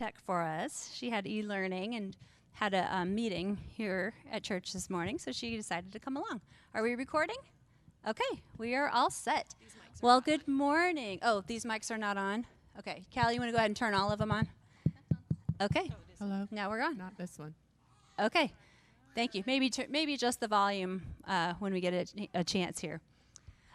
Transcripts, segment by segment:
tech for us. She had e-learning and had a meeting here at church this morning, so she decided to come along. Are we recording? Okay, we are all set. Well, good morning. Oh, these mics are not on? Okay. Callie, you want to go ahead and turn all of them on? Okay. Hello. Now we're on. Not this one. Okay. Thank you. Maybe just the volume when we get a chance here.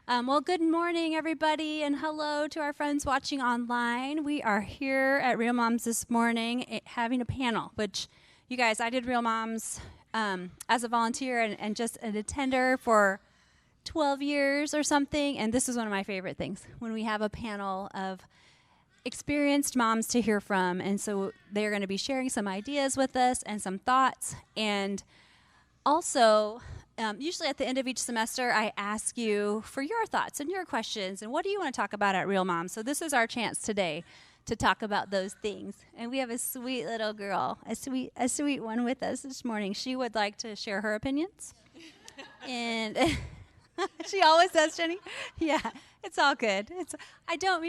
Well, good morning, everybody, and hello to our friends watching online. We are here at Real Moms this morning having a panel, which, you guys, I did Real Moms as a volunteer and just an attender for 12 years or something, and this is one of my favorite things, when we have a panel of experienced moms to hear from. And so they're going to be sharing some ideas with us and some thoughts. And also, usually at the end of each semester, I ask you for your thoughts and your questions and what do you want to talk about at Real Moms. So this is our chance today to talk about those things. And we have a sweet little girl, a sweet one with us this morning. She would like to share her opinions. And she always does, Jenny. Yeah, it's all good. I don't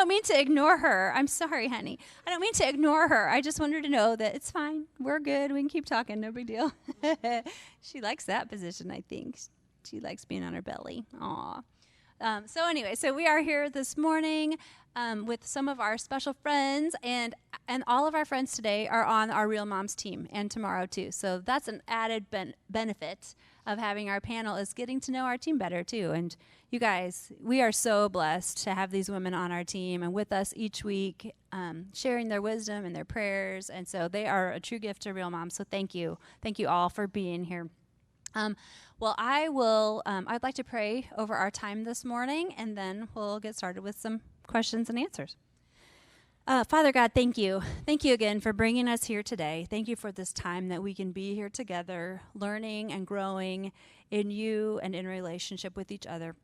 mean to ignore her. I'm sorry, honey. I don't mean to ignore her. I just want her to know that it's fine. We're good. We can keep talking. No big deal. She likes that position, I think. She likes being on her belly. Aw. So we are here this morning with some of our special friends, and all of our friends today are on our Real Moms team, and tomorrow too. So that's an added benefit of having our panel, is getting to know our team better too. And you guys, we are so blessed to have these women on our team and with us each week, sharing their wisdom and their prayers. And so they are a true gift to Real Moms. So thank you all for being here. I'd like to pray over our time this morning, and then we'll get started with some questions and answers. Father God, thank you. Thank you again for bringing us here today. Thank you for this time that we can be here together, learning and growing in you and in relationship with each other.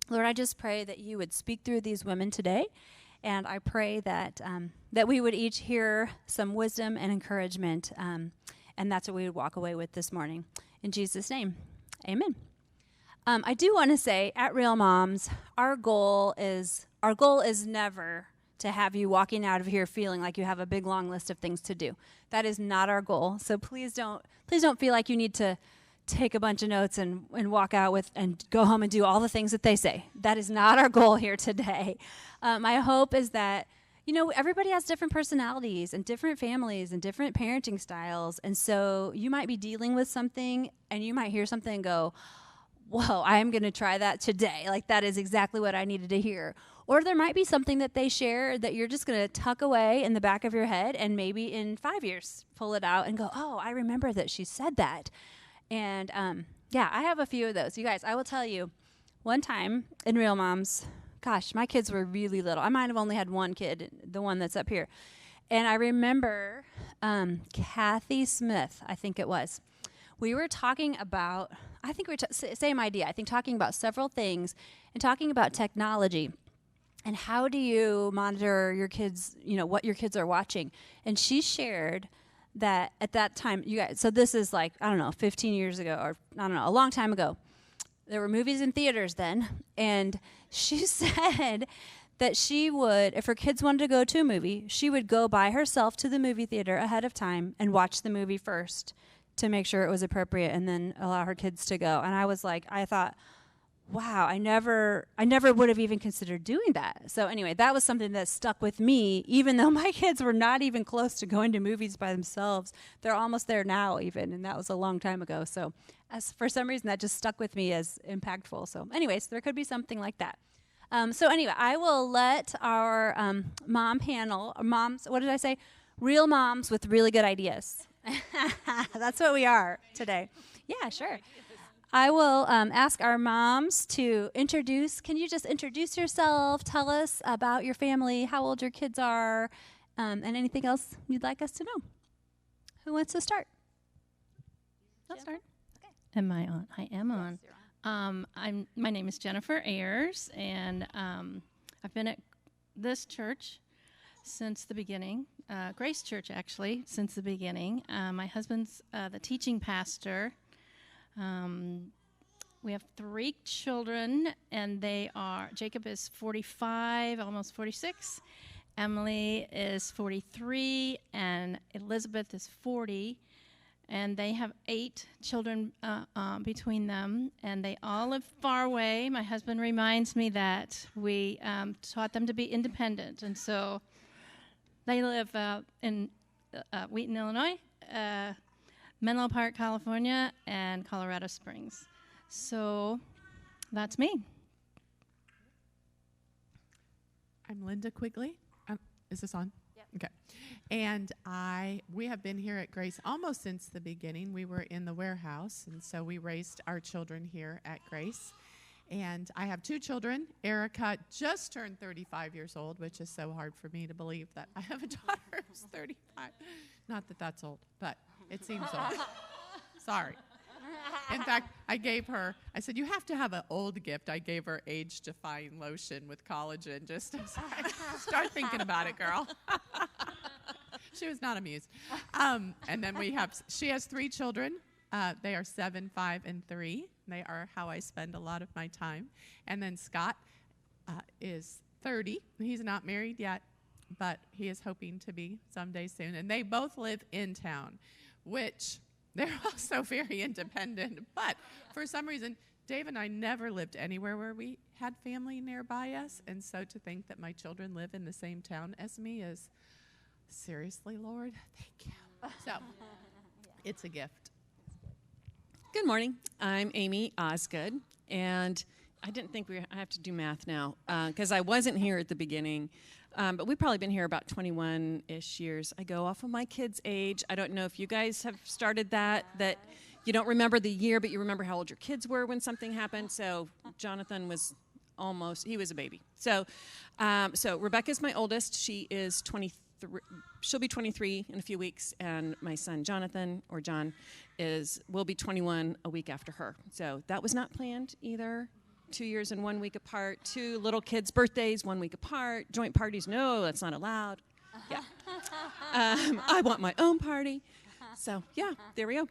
Lord, I just pray that you would speak through these women today, and I pray that we would each hear some wisdom and encouragement, and that's what we would walk away with this morning. In Jesus' name, amen. I do want to say, at Real Moms, our goal is never to have you walking out of here feeling like you have a big long list of things to do. That is not our goal. So please don't feel like you need to take a bunch of notes and walk out with and go home and do all the things that they say. That is not our goal here today. My hope is that, everybody has different personalities and different families and different parenting styles. And so you might be dealing with something and you might hear something and go, whoa, I am going to try that today. Like, that is exactly what I needed to hear. Or there might be something that they share that you're just going to tuck away in the back of your head, and maybe in 5 years pull it out and go, oh, I remember that she said that. And I have a few of those. You guys, I will tell you, one time in Real Moms, gosh, my kids were really little. I might have only had one kid, the one that's up here. And I remember Kathy Smith, I think it was. We were talking about, same idea, talking about several things and talking about technology. And how do you monitor your kids, what your kids are watching? And she shared that at that time, you guys, so this is 15 years ago, or a long time ago. There were movies in theaters then. And she said that she would, if her kids wanted to go to a movie, she would go by herself to the movie theater ahead of time and watch the movie first to make sure it was appropriate, and then allow her kids to go. And I thought, wow, I never would have even considered doing that. So anyway, that was something that stuck with me, even though my kids were not even close to going to movies by themselves. They're almost there now even, and that was a long time ago. So for some reason, that just stuck with me as impactful. So anyways, there could be something like that. I will let our mom panel, moms, what did I say? Real moms with really good ideas. That's what we are today. Yeah, sure. I will ask our moms to introduce. Can you just introduce yourself? Tell us about your family, how old your kids are, and anything else you'd like us to know. Who wants to start? I'll start. Okay. Am I on? I am on. Yes, you're on. My name is Jennifer Ayers, and I've been at this church since the beginning, Grace Church actually, since the beginning. My husband's the teaching pastor. We have 3 children, and Jacob is 45, almost 46, Emily is 43, and Elizabeth is 40. And they have 8 children between them, and they all live far away. My husband reminds me that we taught them to be independent, and so they live in Wheaton, Illinois, Menlo Park, California, and Colorado Springs. So that's me. I'm Linda Quigley. Is this on? Yep. Okay. And we have been here at Grace almost since the beginning. We were in the warehouse, and so we raised our children here at Grace. And I have 2 children. Erica just turned 35 years old, which is so hard for me to believe that I have a daughter who's 35. Not that that's old, but it seems old. Sorry. In fact, I said, you have to have an old gift. I gave her age-defying lotion with collagen just to start thinking about it, girl. She was not amused. And then she has 3 children. They are 7, 5, and 3. They are how I spend a lot of my time. And then Scott is 30. He's not married yet, but he is hoping to be someday soon. And they both live in town, which they're also very independent. But for some reason, Dave and I never lived anywhere where we had family nearby us. And so to think that my children live in the same town as me is, seriously, Lord, thank you. So it's a gift. Good morning. I'm Amy Osgood, and I didn't think I have to do math now because I wasn't here at the beginning, but we've probably been here about 21-ish years. I go off of my kids' age. I don't know if you guys have started that you don't remember the year, but you remember how old your kids were when something happened. So Jonathan was he was a baby. So Rebecca's my oldest. She is 23. She'll be 23 in a few weeks, and my son Jonathan, or John, will be 21 a week after her. So that was not planned either. 2 years and 1 week apart. 2 little kids' birthdays 1 week apart. Joint parties, no, that's not allowed. Yeah, I want my own party. So yeah, there we go.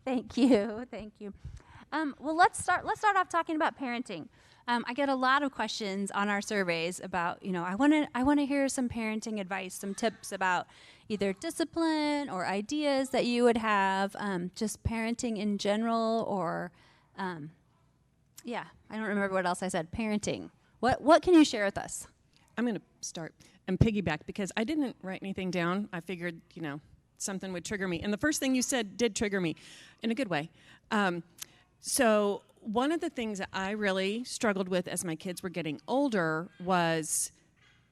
Thank you. Well, let's start off talking about parenting. I get a lot of questions on our surveys about, I want to hear some parenting advice, some tips about either discipline or ideas that you would have, just parenting in general, or, I don't remember what else I said. Parenting. What can you share with us? I'm going to start and piggyback because I didn't write anything down. I figured, something would trigger me. And the first thing you said did trigger me in a good way. So one of the things that I really struggled with as my kids were getting older was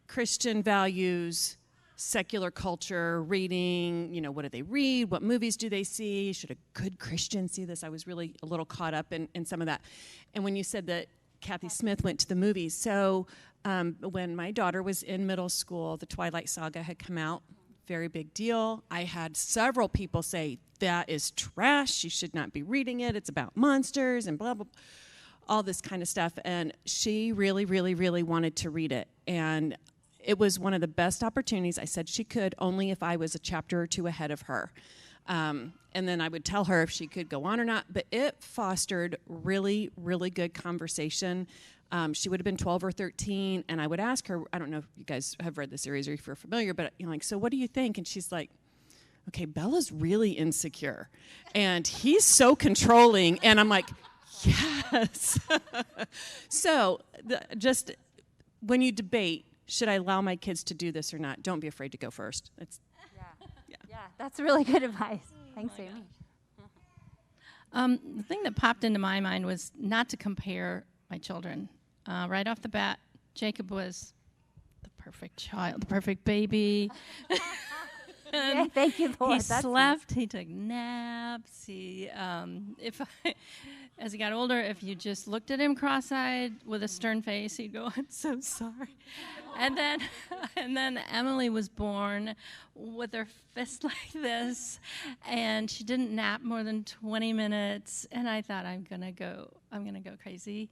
Christian values, secular culture, reading, what do they read? What movies do they see? Should a good Christian see this? I was really a little caught up in some of that. And when you said that Kathy Smith went to the movies, so when my daughter was in middle school, the Twilight Saga had come out. Very big deal. I had several people say, that is trash. She should not be reading it. It's about monsters and blah, blah, all this kind of stuff. And she really, really, really wanted to read it. And it was one of the best opportunities. I said she could only if I was a chapter or 2 ahead of her. And then I would tell her if she could go on or not. But it fostered really, really good conversation. She would have been 12 or 13, and I would ask her, I don't know if you guys have read the series or if you're familiar, but so what do you think? And she's like, okay, Bella's really insecure, and he's so controlling, and I'm like, yes. So just when you debate, should I allow my kids to do this or not, don't be afraid to go first. Yeah, that's really good advice. Thanks, Amy. The thing that popped into my mind was not to compare my children. Right off the bat, Jacob was the perfect child, the perfect baby. Yeah, thank you, Lord. He slept. Nice. He took naps. As he got older, if you just looked at him cross-eyed with a stern face, he'd go, "I'm so sorry." And then Emily was born with her fist like this, and she didn't nap more than 20 minutes. And I thought, I'm gonna go crazy.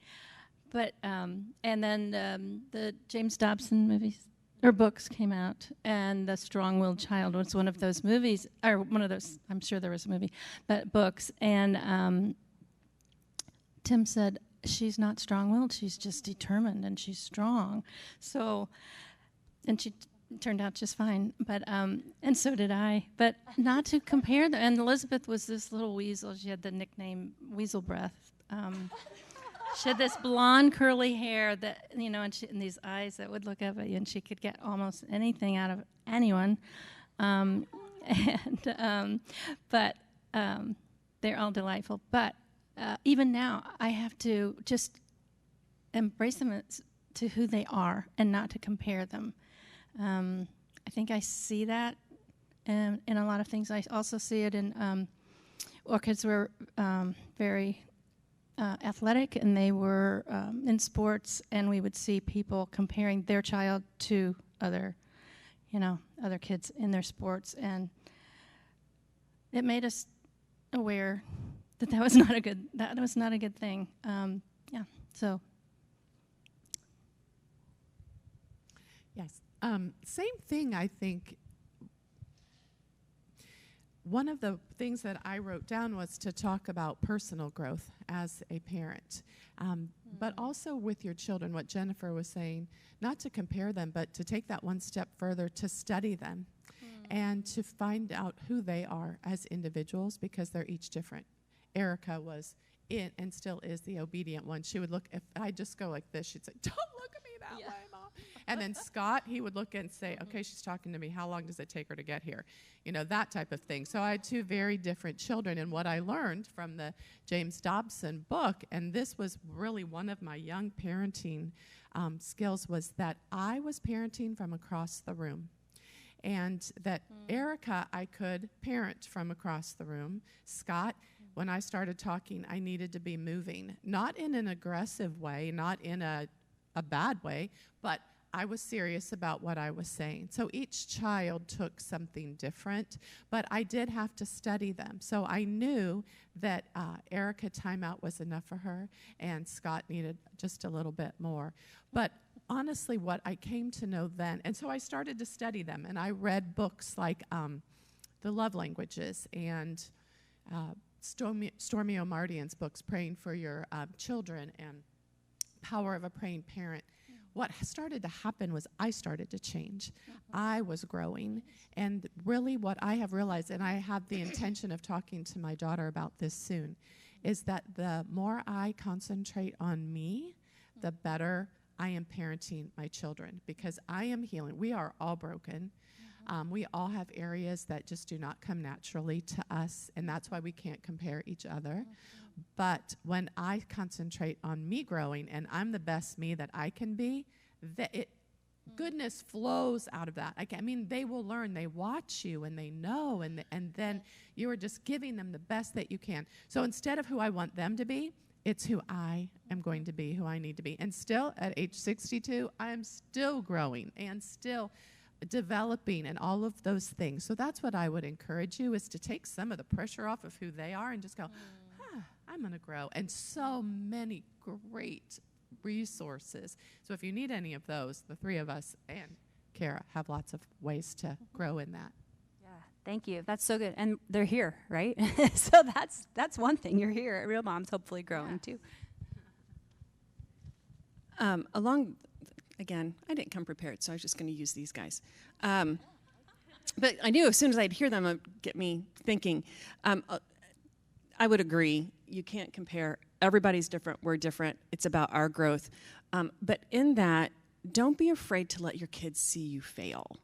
But and then the James Dobson movies or books came out, and The Strong-Willed Child was one of those movies, or one of those. I'm sure there was a movie, but books. And Tim said, she's not strong-willed. She's just determined, and she's strong. So and she turned out just fine. But and so did I. But not to compare them. And Elizabeth was this little weasel. She had the nickname Weasel Breath. She had this blonde curly hair that, you know, and these eyes that would look up at you, and she could get almost anything out of anyone. But they're all delightful. But even now, I have to just embrace them to who they are and not to compare them. I think I see that in a lot of things. I also see it in orchids were very athletic, and they were in sports, and we would see people comparing their child to other kids in their sports, and it made us aware that was not a good thing. So. Yes. Same thing, I think. One of the things that I wrote down was to talk about personal growth as a parent, but also with your children, what Jennifer was saying, not to compare them, but to take that one step further, to study them and to find out who they are as individuals, because they're each different. Erica was in and still is the obedient one. She would look, if I just go like this, she'd say, "Don't look at me that way, Mom." And then Scott, he would look and say, "Okay, she's talking to me. How long does it take her to get here?" You know, that type of thing. So I had two very different children. And what I learned from the James Dobson book, and this was really one of my young parenting skills, was that I was parenting from across the room. And that Erica, I could parent from across the room. Scott, when I started talking, I needed to be moving. Not in an aggressive way, not in a bad way, but I was serious about what I was saying. So each child took something different, but I did have to study them. So I knew that Erica timeout was enough for her, and Scott needed just a little bit more. But honestly, what I came to know then, and so I started to study them, and I read books like The Love Languages and Stormy Omartian's books, Praying for Your Children and Power of a Praying Parent. What started to happen was I started to change. I was growing. And really what I have realized, and I have the intention of talking to my daughter about this soon, is that the more I concentrate on me, the better I am parenting my children, because I am healing. We are all broken. We all have areas that just do not come naturally to us, and that's why we can't compare each other. But when I concentrate on me growing and I'm the best me that I can be, goodness flows out of that. I mean, they will learn. They watch you and they know, and then you are just giving them the best that you can. So instead of who I want them to be, it's who I am going to be, who I need to be. And still, at age 62, I am still growing and still developing and all of those things. So that's what I would encourage you, is to take some of the pressure off of who they are and just go, I'm going to grow. And so many great resources. So if you need any of those, the three of us and Kara have lots of ways to grow in that. Yeah, thank you. That's so good. And they're here, right? So that's one thing. You're here at Real Moms, hopefully growing too. Again, I didn't come prepared, so I was just going to use these guys. But I knew as soon as I'd hear them, it would get me thinking. I would agree. You can't compare. Everybody's different. We're different. It's about our growth. But in that, don't be afraid to let your kids see you fail.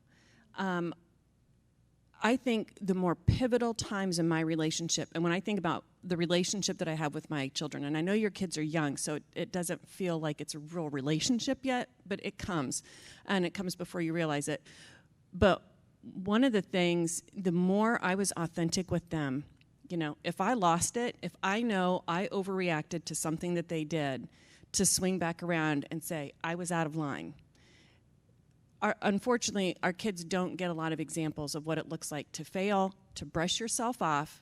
I think the more pivotal times in my relationship, and when I think about the relationship that I have with my children, and I know your kids are young, so it doesn't feel like it's a real relationship yet, but it comes, and it comes before you realize it. But one of the things, the more I was authentic with them, you know, if I lost it, if I know I overreacted to something that they did, to swing back around and say, I was out of line. Unfortunately, our kids don't get a lot of examples of what it looks like to fail, to brush yourself off,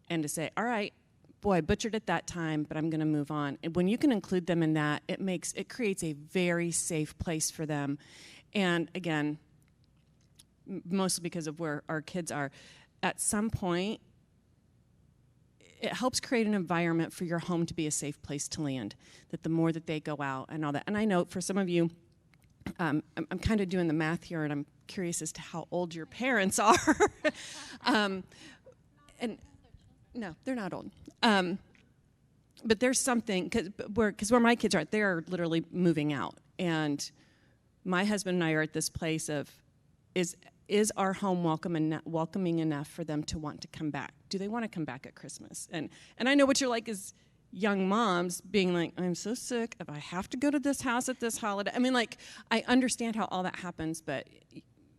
and to say, all right, boy, I butchered it that time, but I'm going to move on. And when you can include them in that, it creates a very safe place for them. And again, mostly because of where our kids are, at some point, it helps create an environment for your home to be a safe place to land, that the more that they go out and all that. And I know for some of you, I'm kind of doing the math here, and I'm curious as to how old your parents are. And no, they're not old. But there's something, because where my kids are, they're literally moving out. And my husband and I are at this place of, is our home welcoming enough for them to want to come back? Do they want to come back at Christmas? And I know what you're like is young moms being like, I'm so sick if I have to go to this house at this holiday. I mean, like, I understand how all that happens, but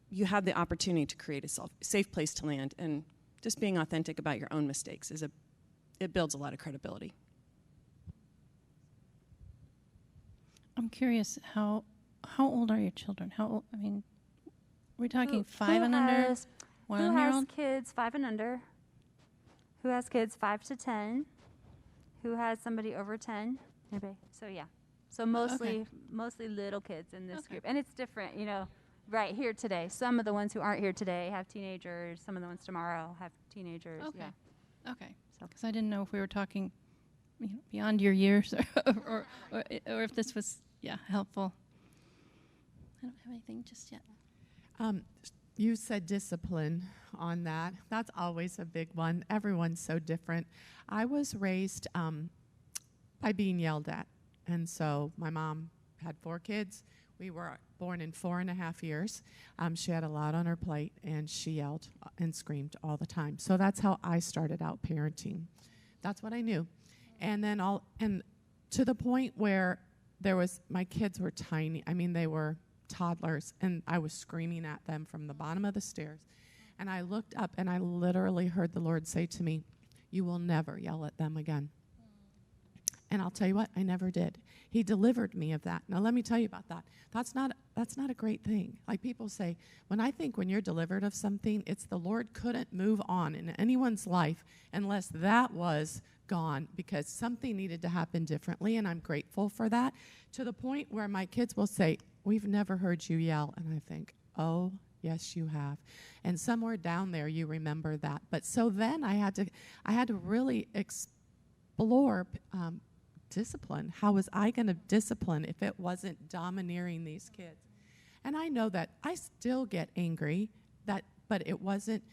you have the opportunity to create a safe place to land. And just being authentic about your own mistakes it builds a lot of credibility. I'm curious, how old are your children? How old, I mean, we're talking 5 and under? Who has kids 5 and under? Who has kids 5 to 10? Who has somebody over 10? Anybody? So yeah. So mostly little kids in this group. And it's different, right here today. Some of the ones who aren't here today have teenagers. Some of the ones tomorrow have teenagers. Okay. Yeah. Okay. Because I didn't know if we were talking beyond your years or if this was, helpful. I don't have anything just yet. You said discipline on that. That's always a big one. Everyone's so different. I was raised by being yelled at. And so my mom had 4 kids. We were born in 4.5 years. She had a lot on her plate, and she yelled and screamed all the time. So that's how I started out parenting. That's what I knew. And then to the point where my kids were tiny. I mean, they were toddlers, and I was screaming at them from the bottom of the stairs. And I looked up, and I literally heard the Lord say to me, "You will never yell at them again." And I'll tell you what, I never did. He delivered me of that. Now, let me tell you about that. That's not a great thing. Like people say, when you're delivered of something, it's the Lord couldn't move on in anyone's life unless that was gone, because something needed to happen differently, and I'm grateful for that, to the point where my kids will say, "We've never heard you yell." And I think, oh, yes, you have. And somewhere down there, you remember that. But so then I had to really explore discipline. How was I going to discipline if it wasn't domineering these kids? And I know that I still get angry, but it wasn't,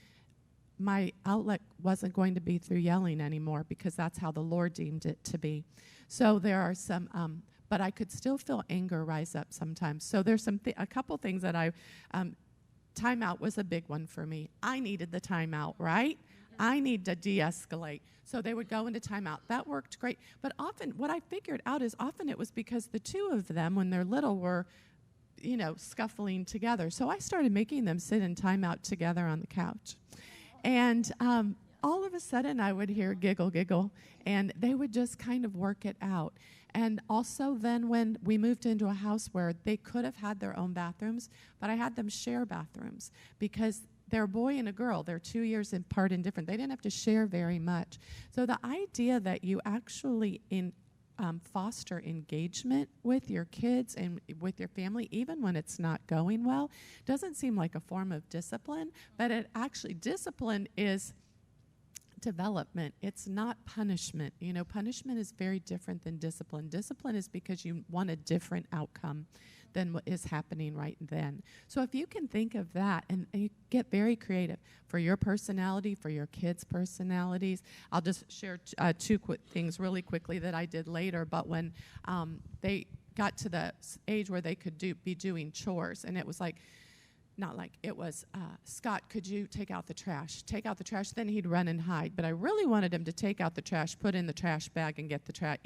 my outlet wasn't going to be through yelling anymore, because that's how the Lord deemed it to be. So there are some, but I could still feel anger rise up sometimes. So there's a couple things that timeout was a big one for me. I needed the timeout, right? I need to de-escalate. So they would go into timeout. That worked great. But often, what I figured out is often it was because the two of them, when they're little, were, scuffling together. So I started making them sit in timeout together on the couch. And all of a sudden, I would hear giggle, giggle, and they would just kind of work it out. And also then when we moved into a house where they could have had their own bathrooms, but I had them share bathrooms, because they're a boy and a girl. They're 2 years apart and different. They didn't have to share very much. So the idea that you actually foster engagement with your kids and with your family, even when it's not going well, doesn't seem like a form of discipline, but discipline is development. It's not punishment. Punishment is very different than discipline. Discipline is because you want a different outcome than what is happening right then. So if you can think of that, and you get very creative for your personality, for your kids' personalities. I'll just share 2 quick things really quickly that I did later. But when they got to the age where they could be doing chores, and it was like, Scott, could you take out the trash? Take out the trash. Then he'd run and hide. But I really wanted him to take out the trash, put in the trash bag, and get the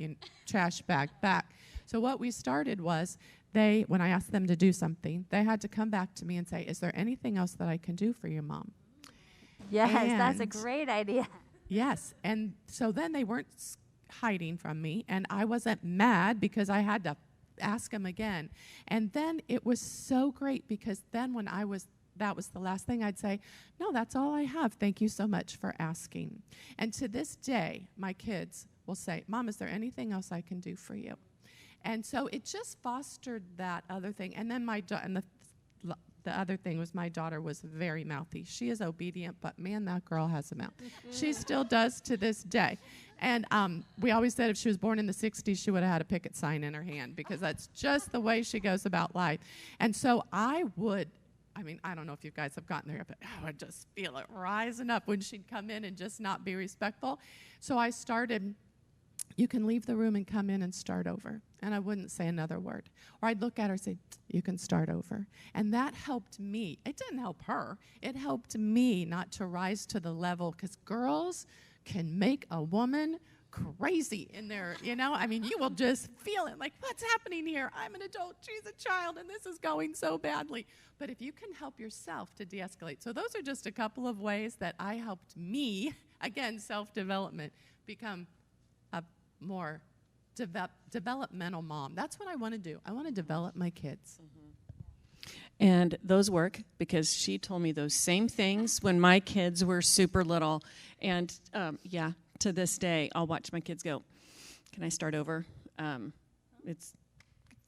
trash bag back. So what we started was, when I asked them to do something, they had to come back to me and say, "Is there anything else that I can do for you, Mom?" Yes, that's a great idea. Yes. And so then they weren't hiding from me, and I wasn't mad because I had to ask them again. And then it was so great, because then that was the last thing I'd say, "No, that's all I have. Thank you so much for asking." And to this day, my kids will say, "Mom, is there anything else I can do for you?" And so it just fostered that other thing. And then the the other thing was my daughter was very mouthy. She is obedient, but man, that girl has a mouth. She still does to this day. And we always said if she was born in the 60s, she would have had a picket sign in her hand, because that's just the way she goes about life. And so I don't know if you guys have gotten there, but I would just feel it rising up when she'd come in and just not be respectful. So I started, you can leave the room and come in and start over. And I wouldn't say another word. Or I'd look at her and say, you can start over. And that helped me. It didn't help her. It helped me not to rise to the level, because girls can make a woman crazy in there, you will just feel it, like, what's happening here? I'm an adult, she's a child, and this is going so badly. But if you can help yourself to de-escalate. So those are just a couple of ways that I helped me, again, self-development, become a more developmental mom. That's what I want to do. I want to develop my kids. And those work, because she told me those same things when my kids were super little. And to this day, I'll watch my kids go, can I start over? It's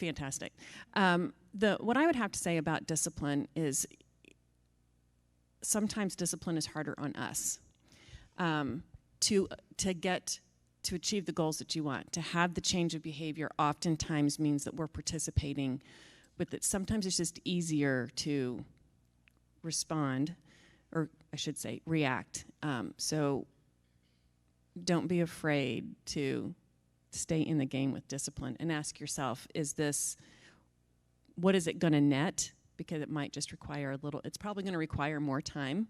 fantastic. What I would have to say about discipline is sometimes discipline is harder on us. To achieve the goals that you want, to have the change of behavior oftentimes means that we're participating with it. Sometimes it's just easier to respond, or I should say react. So don't be afraid to stay in the game with discipline and ask yourself, what is it going to net? Because it might just require it's probably going to require more time,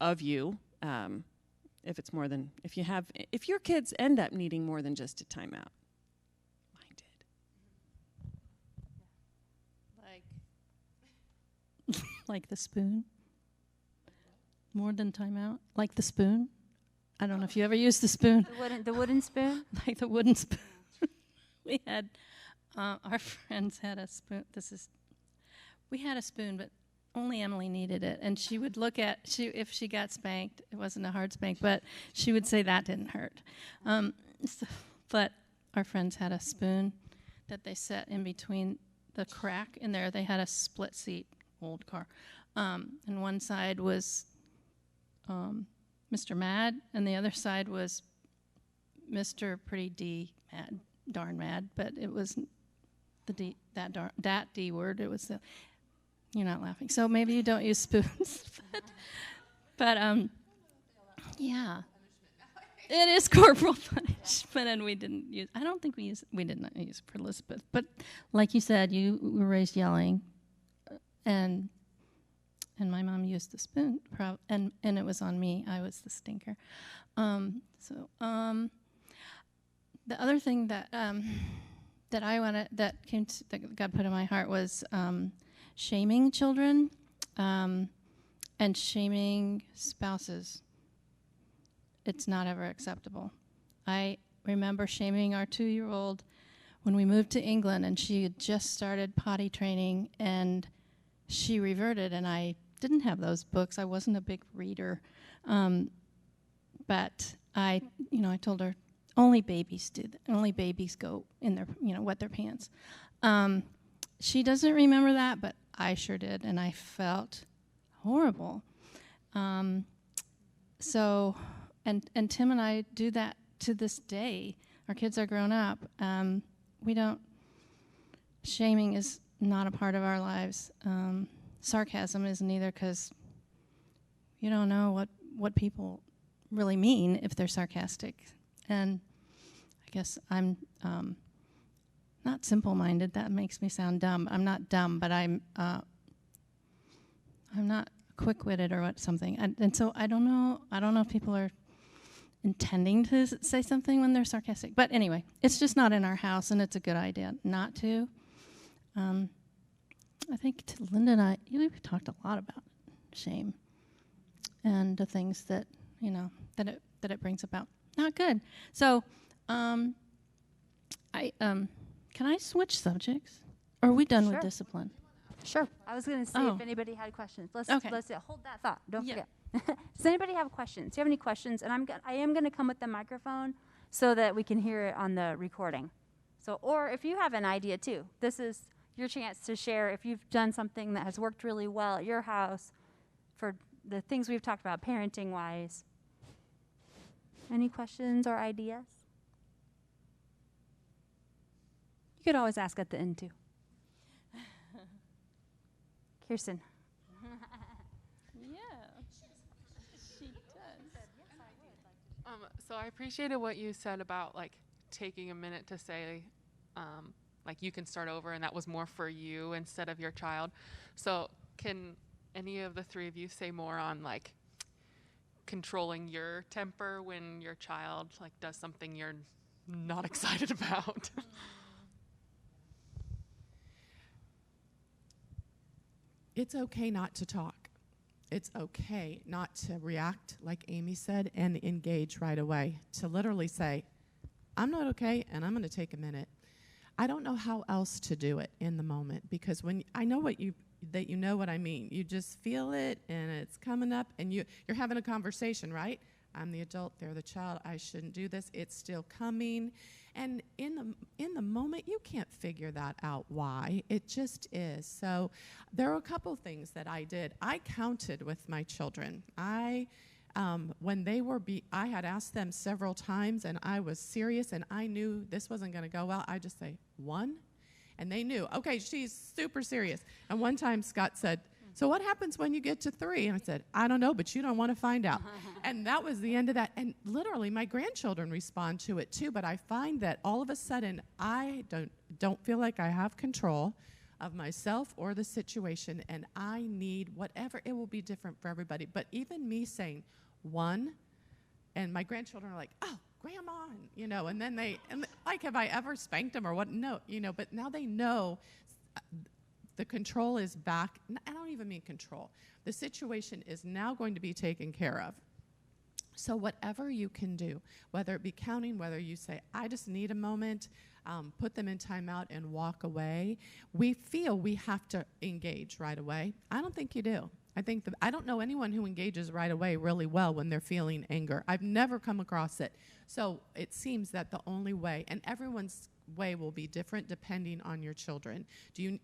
of you. If your kids end up needing more than just a timeout. Mine did. Like the spoon? More than timeout? Like the spoon? I don't know if you ever used the spoon. The wooden spoon? Like the wooden spoon. We had, our friends had a spoon. We had a spoon, but only Emily needed it. And she would look at, if she got spanked, it wasn't a hard spank, but she would say that didn't hurt. But our friends had a spoon that they set in between the crack in there. They had a split seat, old car. And one side was Mr. Mad, and the other side was Mr. Pretty D Mad, darn mad, but it was the D, that D word. It was the, you're not laughing. So maybe you don't use spoons, but yeah. It is corporal punishment, and we didn't use, I don't think we did not use it for Elizabeth, but like you said, you were raised yelling, and my mom used the spoon, and it was on me. I was the stinker. The other thing that that God put in my heart was shaming children and shaming spouses. It's not ever acceptable. I remember shaming our 2-year-old when we moved to England, and she had just started potty training, and she reverted, and I didn't have those books. I wasn't a big reader. But I told her, only babies do that. Only babies go in their, wet their pants. She doesn't remember that, but I sure did, and I felt horrible. And Tim and I do that to this day. Our kids are grown up. Shaming is not a part of our lives. Sarcasm isn't either, because you don't know what people really mean if they're sarcastic. And I guess I'm not simple-minded. That makes me sound dumb. I'm not dumb, but I'm not quick-witted or something. And so I don't know if people are intending to say something when they're sarcastic. But anyway, it's just not in our house, and it's a good idea not to. I think Linda and I, we've talked a lot about shame and the things that that it brings about. Not good. So, can I switch subjects? Or are we done with discipline? Sure. I was going to see if anybody had questions. Let's hold that thought. Don't forget. Does anybody have questions? Do you have any questions? And I am going to come with the microphone so that we can hear it on the recording. So, or if you have an idea too, this is your chance to share if you've done something that has worked really well at your house for the things we've talked about parenting-wise. Any questions or ideas? You could always ask at the end, too. Kirsten. Yeah, she does. So I appreciated what you said about like taking a minute to say, like you can start over, and that was more for you instead of your child. So can any of the three of you say more on like controlling your temper when your child like does something you're not excited about? It's okay not to talk. It's okay not to react, like Amy said, and engage right away. To literally say, I'm not okay, and I'm going to take a minute. I don't know how else to do it in the moment, because when I know that you know what I mean. You just feel it, and it's coming up, and you're having a conversation, right? I'm the adult, they're the child. I shouldn't do this. It's still coming. And in the moment, you can't figure that out why. It just is. So there are a couple things that I did. I counted with my children. When they were, I had asked them several times, and I was serious, and I knew this wasn't going to go well. I just say, 1. And they knew, okay, she's super serious. And one time Scott said, so what happens when you get to 3? And I said, I don't know, but you don't want to find out. And that was the end of that. And literally, my grandchildren respond to it too. But I find that all of a sudden, I don't feel like I have control of myself or the situation, and I need whatever. It will be different for everybody. But even me saying 1, and my grandchildren are like, oh, Grandma, and then like, have I ever spanked them or what? No, but now they know the control is back. I don't even mean control. The situation is now going to be taken care of. So whatever you can do, whether it be counting, whether you say, I just need a moment, put them in timeout and walk away, we feel we have to engage right away. I don't think you do. I don't know anyone who engages right away really well when they're feeling anger. I've never come across it. So it seems that the only way, and everyone's way will be different depending on your children.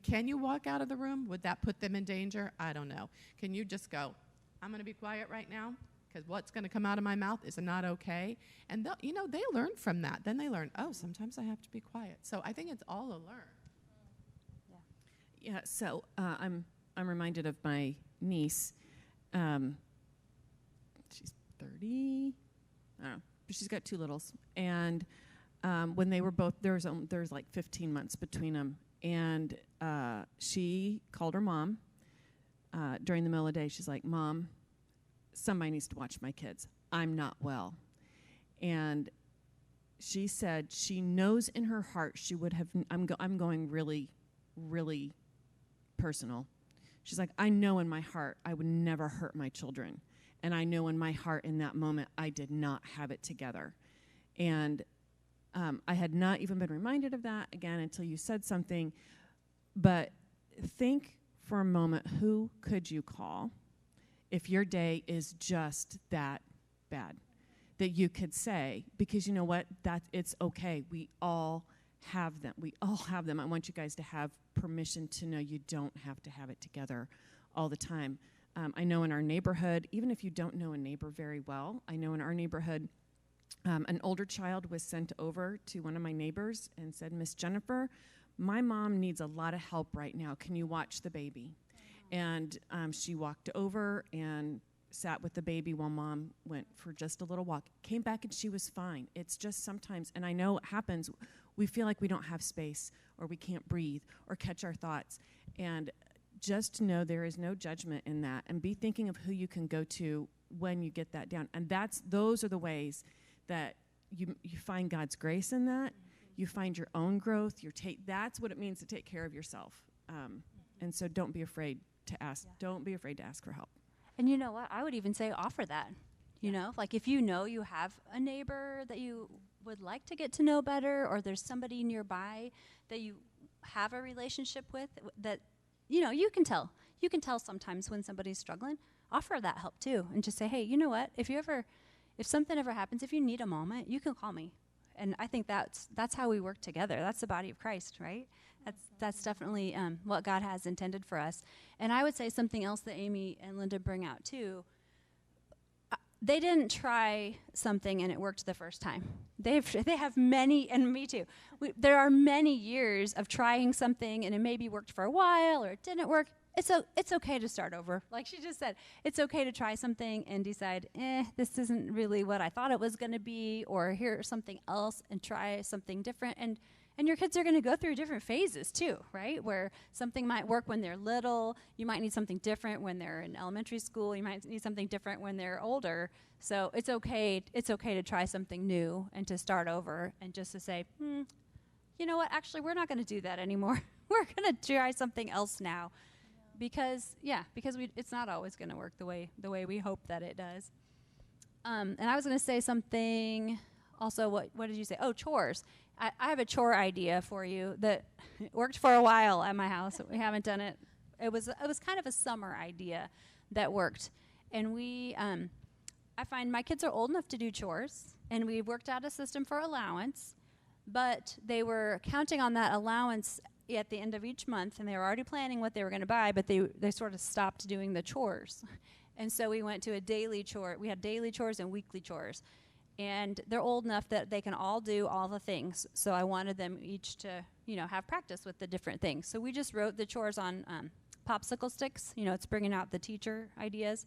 Can you walk out of the room? Would that put them in danger? I don't know. Can you just go, I'm going to be quiet right now because what's going to come out of my mouth is not okay? And they learn from that. Then they learn, oh, sometimes I have to be quiet. So I think it's all a learn. Yeah. So I'm reminded of my niece. She's 30. I don't know, but she's got 2 littles. And when they were both, there's like 15 months between them. And she called her mom during the middle of the day. She's like, Mom, somebody needs to watch my kids. I'm not well. And she said she knows in her heart she would have, I'm going really, really personal. She's like, I know in my heart I would never hurt my children. And I know in my heart in that moment I did not have it together. And I had not even been reminded of that again until you said something. But think for a moment, who could you call if your day is just that bad? That you could say, because you know what? That it's okay. We all have them. We all have them. I want you guys to have permission to know you don't have to have it together all the time. I know in our neighborhood, even if you don't know a neighbor very well, I know in our neighborhood, an older child was sent over to one of my neighbors and said, Miss Jennifer, my mom needs a lot of help right now. Can you watch the baby? And she walked over and sat with the baby while Mom went for just a little walk. Came back and she was fine. It's just sometimes, and I know it happens, we feel like we don't have space or we can't breathe or catch our thoughts. And just to know there is no judgment in that, and be thinking of who you can go to when you get that down. And those are the ways that you find God's grace in that. You find your own growth. That's what it means to take care of yourself. And so don't be afraid to ask. Yeah. Don't be afraid to ask for help. And you know what? I would even say offer that. You know, like if you know you have a neighbor that you would like to get to know better, or there's somebody nearby that you have a relationship with that, you can tell. You can tell sometimes when somebody's struggling. Offer that help too, and just say, hey, you know what? If something ever happens, if you need a moment, you can call me. And I think that's how we work together. That's the body of Christ, right? That's definitely what God has intended for us. And I would say something else that Amy and Linda bring out too. They didn't try something and it worked the first time. They have many, and me too. There are many years of trying something and it maybe worked for a while or it didn't work. It's okay to start over. Like she just said, it's okay to try something and decide, this isn't really what I thought it was going to be, or here's something else and try something different. And your kids are going to go through different phases too, right? Where something might work when they're little. You might need something different when they're in elementary school. You might need something different when they're older. So it's okay to try something new and to start over and just to say, you know what, actually, we're not going to do that anymore. We're going to try something else now. Because it's not always going to work the way we hope that it does. And I was going to say something also. What did you say? Oh, chores. I have a chore idea for you that worked for a while at my house. We haven't done it. It was kind of a summer idea that worked. And I find my kids are old enough to do chores, and we worked out a system for allowance, but they were counting on that allowance at the end of each month, and they were already planning what they were going to buy, but they sort of stopped doing the chores. And so we went to a daily chore. We had daily chores and weekly chores. And they're old enough that they can all do all the things. So I wanted them each to, have practice with the different things. So we just wrote the chores on popsicle sticks. It's bringing out the teacher ideas.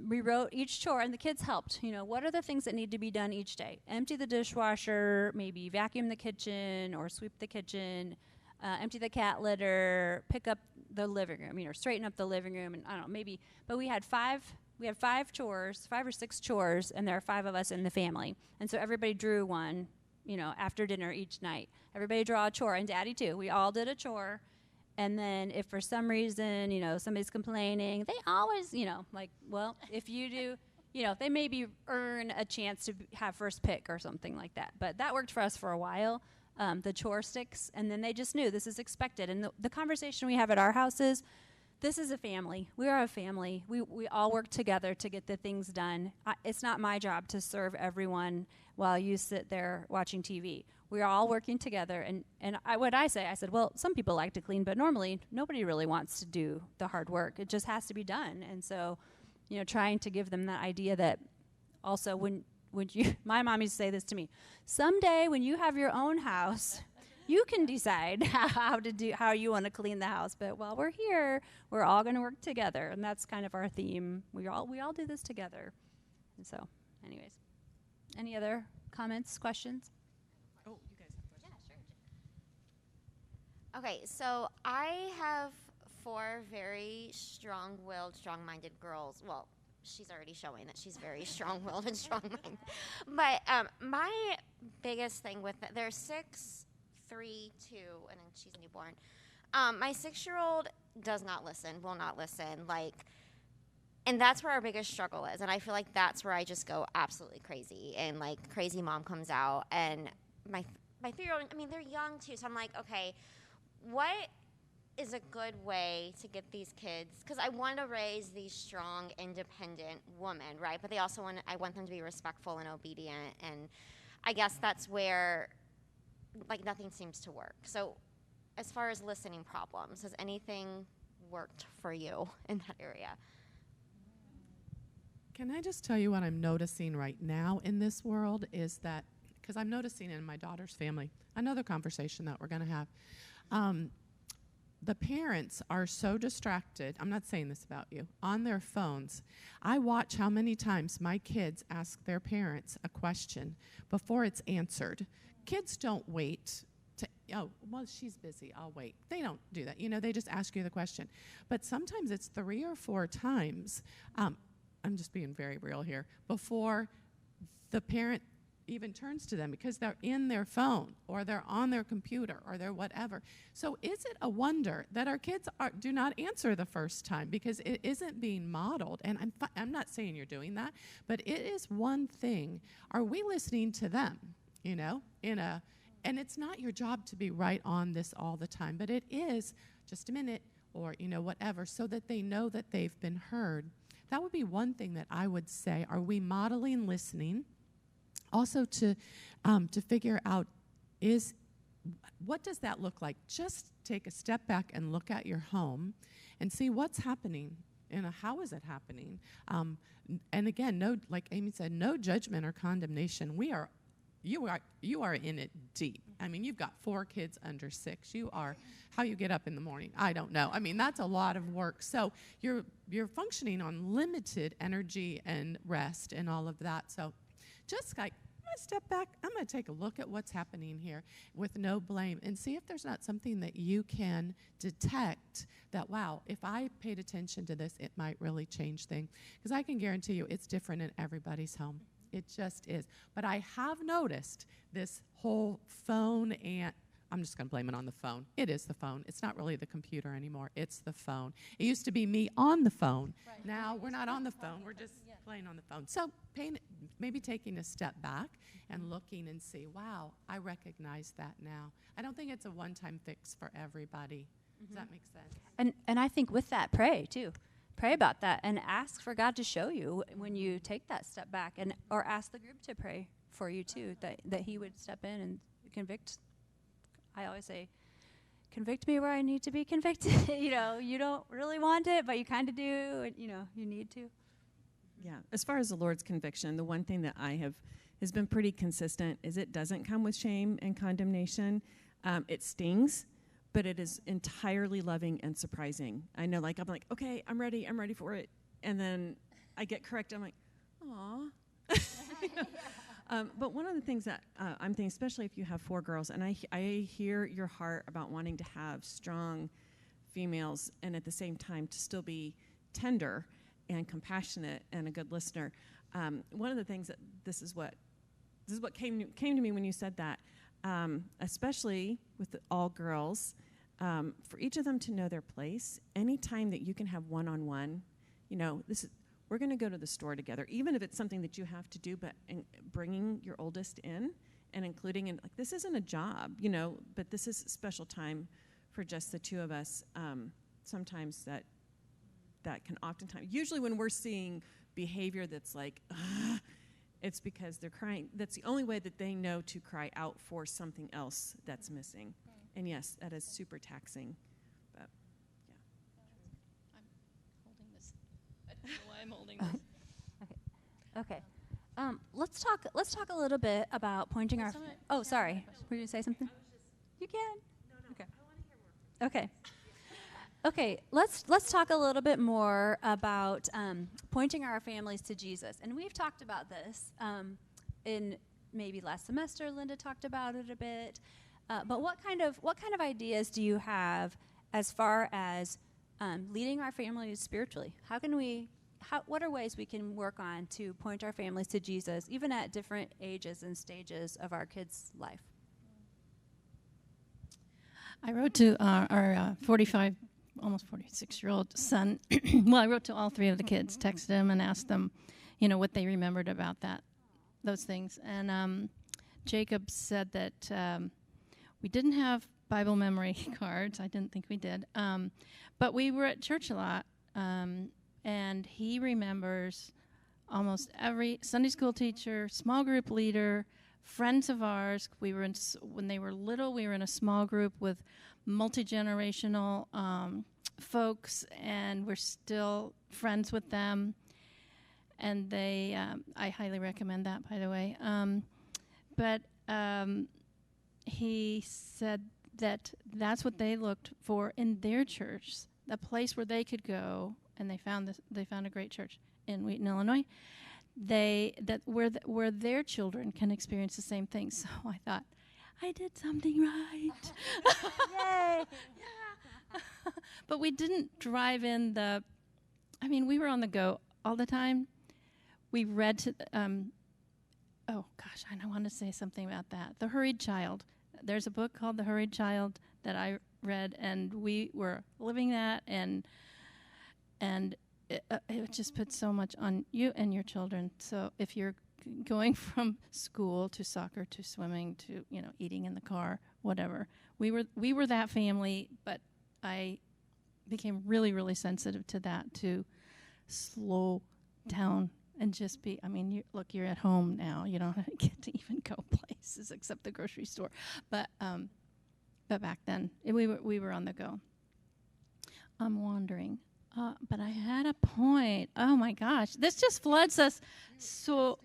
We wrote each chore, and the kids helped. What are the things that need to be done each day? Empty the dishwasher, maybe vacuum the kitchen or sweep the kitchen, empty the cat litter, pick up the living room, straighten up the living room, and I don't know, maybe. But we had five chores, 5 or 6 chores, and there are 5 of us in the family. And so everybody drew one, after dinner each night. Everybody draw a chore, and Daddy too. We all did a chore. And then if for some reason, somebody's complaining, they always, if you do, they maybe earn a chance to have first pick or something like that. But that worked for us for a while. The chore sticks, and then they just knew this is expected. And the conversation we have at our house is, this is a family. We are a family. We all work together to get the things done. It's not my job to serve everyone while you sit there watching TV. We are all working together. And I said, well, some people like to clean, but normally nobody really wants to do the hard work. It just has to be done. And so, trying to give them that idea that also when you, my mom used to say this to me, someday when you have your own house, you can decide how you want to clean the house. But while we're here, we're all going to work together, and that's kind of our theme. We all do this together. And so, anyways, any other comments, questions? Oh, you guys have questions? Yeah, sure. Okay, so I have 4 very strong-willed, strong-minded girls. Well, she's already showing that she's very strong-willed and strong-minded. But my biggest thing with it, they're 6, 3, 2, and then she's newborn. My 6-year-old does not listen, will not listen, and that's where our biggest struggle is. And I feel like that's where I just go absolutely crazy, and crazy mom comes out. And my 3-year-old, they're young too, so I'm like, okay, what is a good way to get these kids, because I want to raise these strong, independent women, right? But I want them to be respectful and obedient, and I guess that's where nothing seems to work. So as far as listening problems, has anything worked for you in that area? Can I just tell you what I'm noticing right now in this world is that, because I'm noticing in my daughter's family, another conversation that we're going to have, the parents are so distracted, I'm not saying this about you, on their phones. I watch how many times my kids ask their parents a question before it's answered. Kids don't wait to, oh, well, she's busy, I'll wait. They don't do that. They just ask you the question. But sometimes it's 3 or 4 times, I'm just being very real here, before the parent even turns to them because they're in their phone or they're on their computer or they're whatever. So is it a wonder that our kids do not answer the first time because it isn't being modeled? And I'm not saying you're doing that, but it is one thing. Are we listening to them, and it's not your job to be right on this all the time, but it is just a minute or, whatever, so that they know that they've been heard. That would be one thing that I would say. Are we modeling listening? Also to figure out, is what does that look like? Just take a step back and look at your home and see what's happening and how is it happening. And again, no, like Amy said, no judgment or condemnation. You are in it deep. I mean, you've got 4 kids under 6. How you get up in the morning, I don't know. I mean, that's a lot of work. So you're functioning on limited energy and rest and all of that. So just like, I'm going to step back. I'm going to take a look at what's happening here with no blame and see if there's not something that you can detect that, wow, if I paid attention to this, it might really change things. Because I can guarantee you it's different in everybody's home. It just is. But I have noticed this whole phone, and I'm just going to blame it on the phone. It is the phone. It's not really the computer anymore. It's the phone. It used to be me on the phone. Right. Now we're not on the phone. We're just playing on the phone. So maybe taking a step back and looking and see, wow, I recognize that now. I don't think it's a one-time fix for everybody. Does that make sense? And I think with that, pray too. Pray about that and ask for God to show you when you take that step back, or ask the group to pray for you too, that He would step in and convict. I always say, convict me where I need to be convicted. You don't really want it, but you kind of do, and you need to. Yeah, as far as the Lord's conviction, the one thing that has been pretty consistent is it doesn't come with shame and condemnation. It stings, but it is entirely loving and surprising. I know, I'm like, okay, I'm ready for it. And then I get corrected. I'm like, aw. But one of the things that I'm thinking, especially if you have 4 girls, and I hear your heart about wanting to have strong females and at the same time to still be tender and compassionate and a good listener. One of the things that this is what came to me when you said that, especially with all girls, for each of them to know their place. Anytime that you can have one-on-one, we're going to go to the store together, even if it's something that you have to do, but bringing your oldest in and including in, this isn't a job, but this is special time for just the 2 of us. Sometimes that can oftentimes, usually when we're seeing behavior that's like, it's because they're crying. That's the only way that they know to cry out for something else that's missing. And yes, that is super taxing, but yeah. I'm holding this. I don't know why I'm holding this. Okay. Let's talk a little bit about pointing our. Oh, sorry. Were you going to say something? You can. No. Okay. I want to hear more. Okay. Okay. Let's talk a little bit more about pointing our families to Jesus, and we've talked about this in maybe last semester. Linda talked about it a bit. But what kind of ideas do you have as far as leading our families spiritually? What are ways we can work on to point our families to Jesus, even at different ages and stages of our kids' life? I wrote to our 45, almost 46-year-old son. Well, I wrote to all 3 of the kids, texted them and asked them, what they remembered about those things. And Jacob said that we didn't have Bible memory cards. I didn't think we did. But we were at church a lot. And he remembers almost every Sunday school teacher, small group leader, friends of ours. When they were little, we were in a small group with multi-generational folks, and we're still friends with them. And I highly recommend that, by the way. But he said that's what they looked for in their church, a place where they could go, and they found a great church in Wheaton, Illinois. Where their children can experience the same thing. So I thought, I did something right. Yay! Yeah. But we didn't drive in we were on the go all the time. We read to oh gosh, I want to say something about that. The Hurried Child. There's a book called The Hurried Child that I read, and we were living that, and it just puts so much on you and your children. So if you're going from school to soccer to swimming to eating in the car, whatever, we were that family. But I became really, really sensitive to that, to slow down and just be. You're at home now. You don't get to even go places except the grocery store. But But back then, we were on the go. I'm wandering. But I had a point. Oh, my gosh. This just floods us. So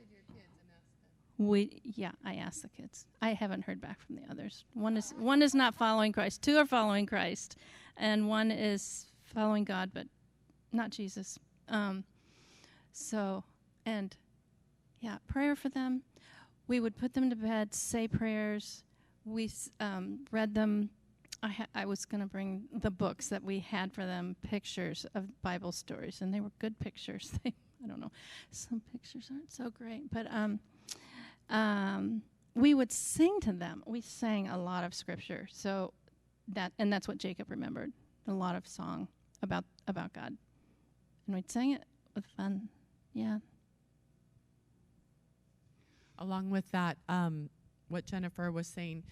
I asked the kids. I haven't heard back from the others. One is not following Christ. 2 are following Christ. And 1 is following God, but not Jesus. Prayer for them. We would put them to bed, say prayers. We read them. I was going to bring the books that we had for them, pictures of Bible stories, and they were good pictures. I don't know. Some pictures aren't so great, but we would sing to them. We sang a lot of scripture, that's what Jacob remembered, a lot of song about God. And we'd sing it with fun. Yeah. Along with that, what Jennifer was saying,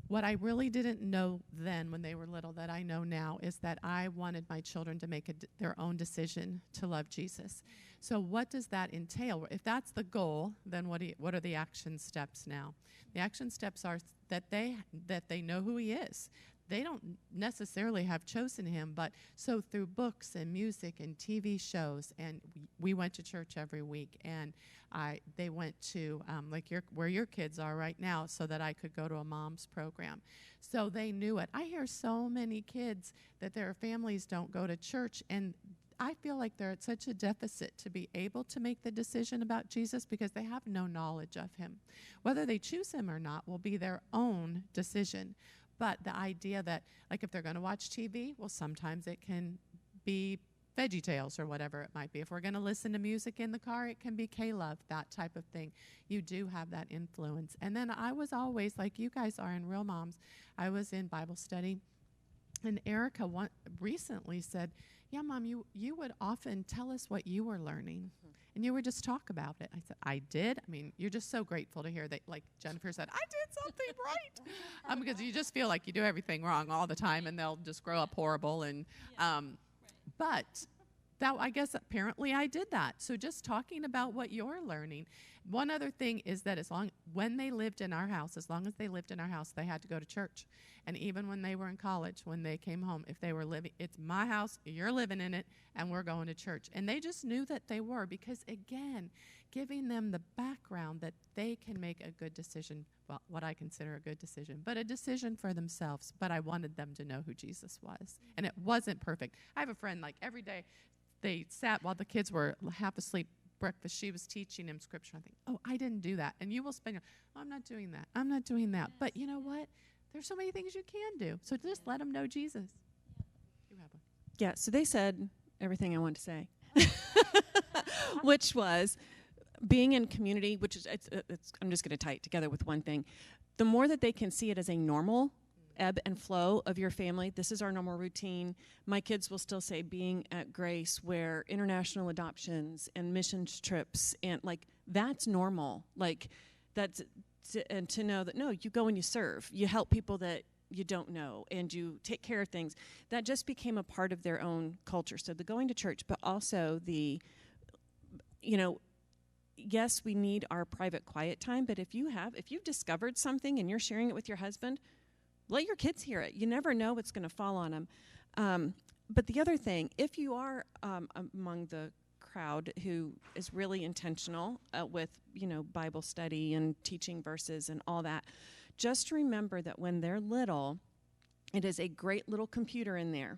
what I really didn't know then when they were little that I know now is that I wanted my children to make their own decision to love Jesus. So what does that entail? If that's the goal, then what are the action steps now? The action steps are that they know who he is. They don't necessarily have chosen him, but so through books and music and TV shows, and we went to church every week, and they went to where your kids are right now, so that I could go to a mom's program. So they knew it. I hear so many kids that their families don't go to church, and I feel like they're at such a deficit to be able to make the decision about Jesus because they have no knowledge of him. Whether they choose him or not will be their own decision. But the idea that, like, if they're going to watch TV, well, sometimes it can be VeggieTales or whatever it might be. If we're going to listen to music in the car, it can be K-Love, that type of thing. You do have that influence. And then I was always, like you guys are in Real Moms, I was in Bible study, and Erica recently said, yeah, Mom, you would often tell us what you were learning, and you would just talk about it. I said, I did? I mean, you're just so grateful to hear that, like Jennifer said, I did something right. Because you just feel like you do everything wrong all the time, and they'll just grow up horrible. And but that, I guess apparently I did that. So just talking about what you're learning. One other thing is that when they lived in our house, as long as they lived in our house, they had to go to church. And even when they were in college, when they came home, if they were living, it's my house, you're living in it, and we're going to church. And they just knew that they were, because again, giving them the background that they can make a good decision, well, what I consider a good decision, but a decision for themselves. But I wanted them to know who Jesus was. And it wasn't perfect. I have a friend, like every day, they sat while the kids were half asleep, breakfast, she was teaching him scripture. I think, oh, I didn't do that. And you will spend I'm not doing that. I'm not doing that. Yes. But you know what? There's so many things you can do. So just let them know Jesus. You have one. Yeah, so they said everything I wanted to say, which was being in community, which is, I'm just going to tie it together with one thing. The more that they can see it as a normal ebb and flow of your family, this is our normal routine. My kids will still say being at Grace, where international adoptions and missions trips, and like that's normal. Like that's and to know that no, you go and you serve, you help people that you don't know, and you take care of things. That just became a part of their own culture. So the going to church, but also the, yes, we need our private quiet time, but if you've discovered something and you're sharing it with your husband, let your kids hear it. You never know what's going to fall on them. But the other thing, if you are among the crowd who is really intentional with, Bible study and teaching verses and all that, just remember that when they're little, it is a great little computer in there.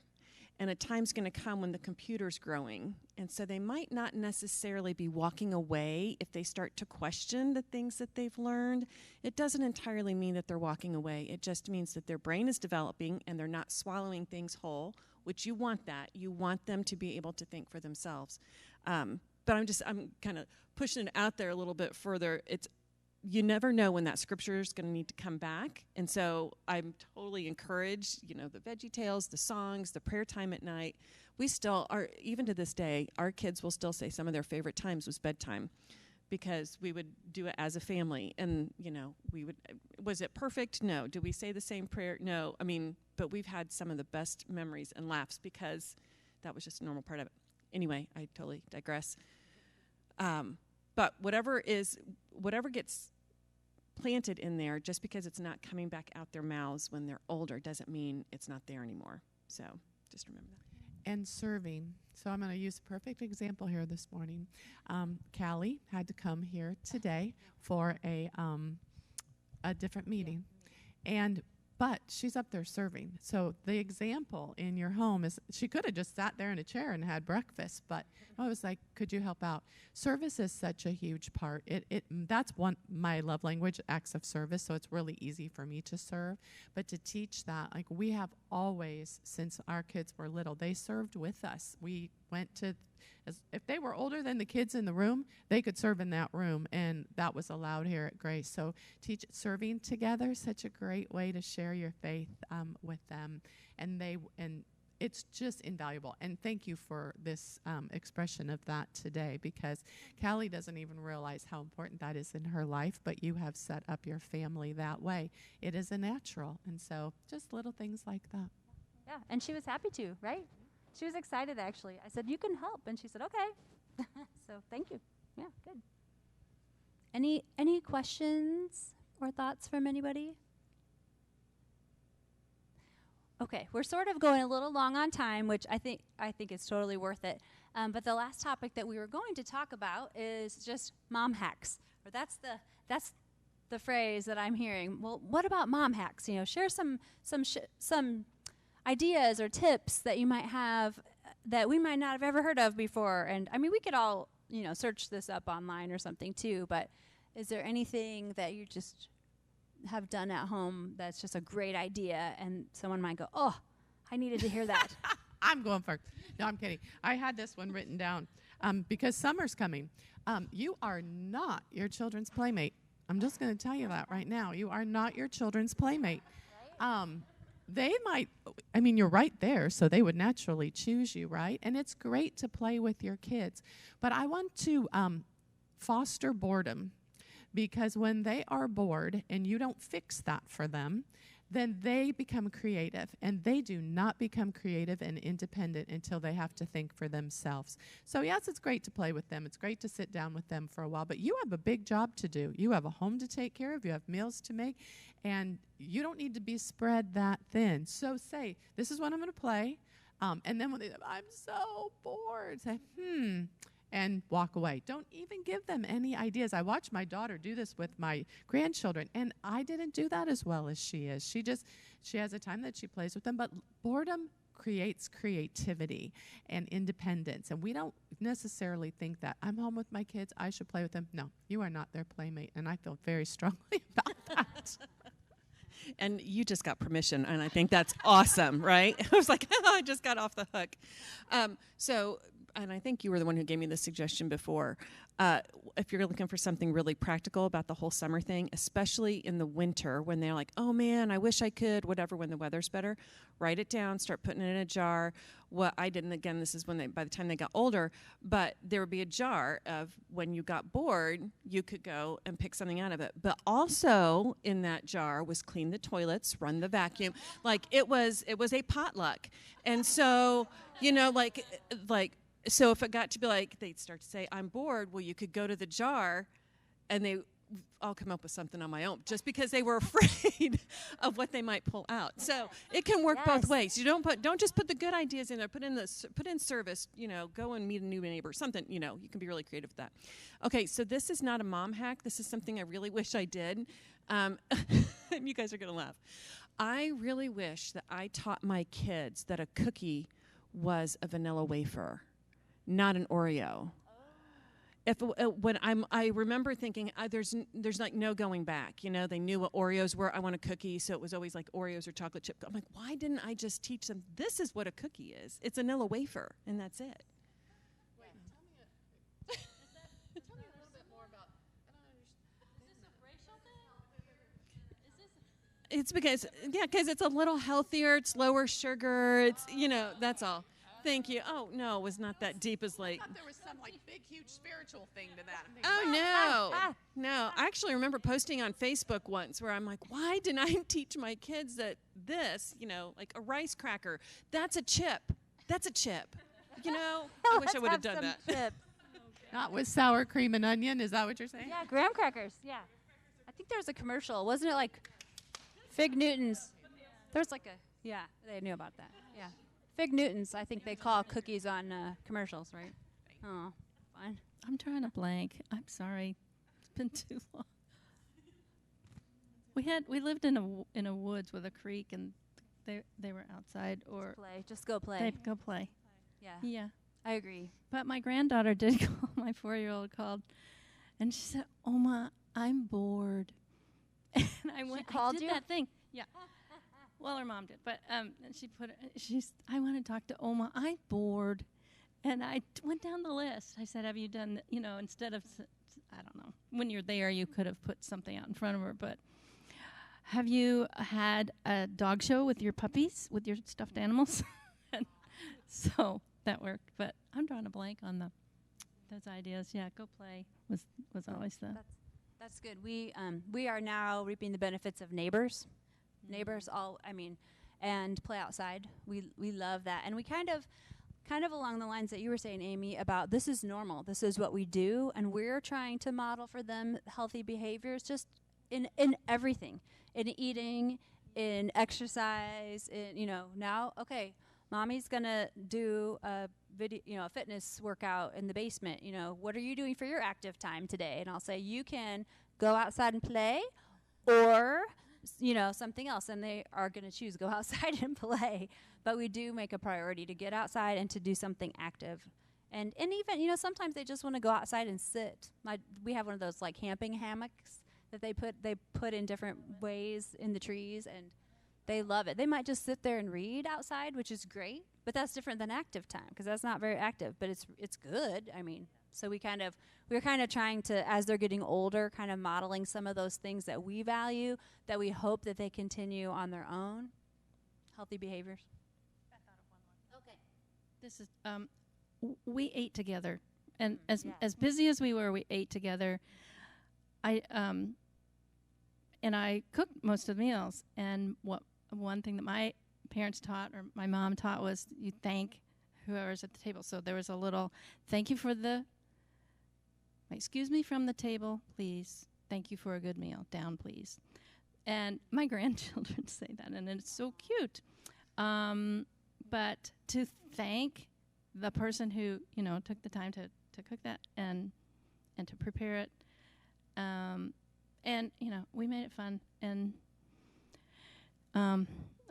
And a time's going to come when the computer's growing. And so they might not necessarily be walking away if they start to question the things that they've learned. It doesn't entirely mean that they're walking away. It just means that their brain is developing and they're not swallowing things whole, which you want that. You want them to be able to think for themselves. But I'm kind of pushing it out there a little bit further. You never know when that scripture is going to need to come back. And so I'm totally encouraged, the VeggieTales, the songs, the prayer time at night. We still are, even to this day, our kids will still say some of their favorite times was bedtime, because we would do it as a family. And, was it perfect? No. Do we say the same prayer? No. But we've had some of the best memories and laughs because that was just a normal part of it. Anyway, I totally digress. But whatever gets planted in there. Just because it's not coming back out their mouths when they're older doesn't mean it's not there anymore. So just remember that. And serving. So I'm going to use a perfect example here this morning. Callie had to come here today for a different meeting. But she's up there serving. So the example in your home is she could have just sat there in a chair and had breakfast, but I was like, could you help out? Service is such a huge part. That's one my love language, acts of service, so it's really easy for me to serve. But to teach that, like we have always, since our kids were little, they served with us. We went to, if they were older than the kids in the room, they could serve in that room, and that was allowed here at Grace. So serving together, such a great way to share your faith with them, and it's just invaluable. And thank you for this expression of that today, because Callie doesn't even realize how important that is in her life, but you have set up your family that way. It is a natural, and so just little things like that. Yeah, and she was happy to, right? She was excited, actually. I said, you can help. And she said, okay. So thank you. Yeah, good. Any questions or thoughts from anybody? Okay, we're sort of going a little long on time, which I think is totally worth it. But the last topic that we were going to talk about is just mom hacks. Or that's the phrase that I'm hearing. Well, what about mom hacks? You know, share some ideas or tips that you might have that we might not have ever heard of before. And I mean, we could all, search this up online or something too, but is there anything that you just have done at home that's just a great idea and someone might go, oh, I needed to hear that? I'm going first. No, I'm kidding. I had this one written down because summer's coming. You are not your children's playmate. I'm just going to tell you that right now. You are not your children's playmate. They might, you're right there, so they would naturally choose you, right? And it's great to play with your kids. But I want to foster boredom, because when they are bored and you don't fix that for them, then they become creative, and they do not become creative and independent until they have to think for themselves. So yes, it's great to play with them. It's great to sit down with them for a while, but you have a big job to do. You have a home to take care of. You have meals to make, and you don't need to be spread that thin. So say, this is what I'm going to play, and then when they say, I'm so bored, say, and walk away. Don't even give them any ideas. I watch my daughter do this with my grandchildren, and I didn't do that as well as she is. She has a time that she plays with them, but boredom creates creativity and independence, and we don't necessarily think that I'm home with my kids, I should play with them. No, you are not their playmate, and I feel very strongly about that. And you just got permission, and I think that's awesome, right? I was like, I just got off the hook. And I think you were the one who gave me this suggestion before. If you're looking for something really practical about the whole summer thing, especially in the winter when they're like, oh man, I wish I could, whatever, when the weather's better, write it down, start putting it in a jar. What I did, and again, this is when by the time they got older, but there would be a jar of when you got bored, you could go and pick something out of it. But also in that jar was clean the toilets, run the vacuum. Like it was a potluck. And so, so if it got to be like, they'd start to say, I'm bored, well, you could go to the jar, and I'll come up with something on my own, just because they were afraid of what they might pull out. So it can work both ways. You don't just put the good ideas in there. Put in service. Go and meet a new neighbor. Something. You can be really creative with that. Okay, so this is not a mom hack. This is something I really wish I did. And you guys are gonna laugh. I really wish that I taught my kids that a cookie was a vanilla wafer, not an Oreo. I remember thinking there's like no going back. They knew what Oreos were. I want a cookie, so it was always like Oreos or chocolate chip. I'm like, why didn't I just teach them this is what a cookie is? It's a vanilla wafer, and that's it. Wait, tell me a little bit more about. I don't understand. Is this a racial thing? It's because it's a little healthier. It's lower sugar. It's that's all. Thank you. Oh, no, it was not that deep as like. I thought there was some big, huge spiritual thing to that. Oh, no. No. I actually remember posting on Facebook once where I'm like, why didn't I teach my kids that this, like a rice cracker, that's a chip. That's a chip. I wish I would have done that. Chip. Not with sour cream and onion. Is that what you're saying? Yeah, graham crackers. Yeah. A think there was a commercial. Wasn't it like Fig Newtons? There's like a, yeah, they knew about that. Yeah. Fig Newtons, I think they call cookies on commercials, right? Oh, fun. I'm trying to blank. I'm sorry. It's been too long. We lived in a woods with a creek, and they were outside or Just go play. they'd go play. Yeah. Yeah. I agree. But my granddaughter did call. My 4-year-old called, and she said, "Oma, I'm bored." And I went. called I did you? that thing. Yeah. Well, her mom did, but and she put. I want to talk to Oma. I'm bored, and I went down the list. I said, "Have you done? Instead of I don't know. When you're there, you could have put something out in front of her, but." Have you had a dog show with your puppies, with your stuffed animals? So that worked, but I'm drawing a blank on those ideas. Yeah, go play was always the. That's good. We are now reaping the benefits of neighbors. Neighbors and play outside. We love that, and we kind of along the lines that you were saying, Amy, about this is normal. This is what we do, and we're trying to model for them healthy behaviors, just in everything, in eating, in exercise. Now, okay, mommy's gonna do a video, a fitness workout in the basement. What are you doing for your active time today? And I'll say you can go outside and play, or something else, and they are going to choose go outside and play. But we do make a priority to get outside and to do something active. And even, sometimes they just want to go outside and sit. We have one of those like camping hammocks that they put in different ways in the trees, and they love it. They might just sit there and read outside, which is great, but that's different than active time because that's not very active, but it's good. So we're kind of trying to, as they're getting older, kind of modeling some of those things that we value, that we hope that they continue on their own, healthy behaviors. I thought of one more. Okay. This is we ate together, and as busy as we were, we ate together. I cooked most of the meals, and one thing that my parents taught or my mom taught was you thank whoever's at the table. So there was a little thank you for excuse me from the table, please. Thank you for a good meal. Down, please. And my grandchildren say that, and it's so cute. But to thank the person who took the time to cook that and to prepare it, and we made it fun, and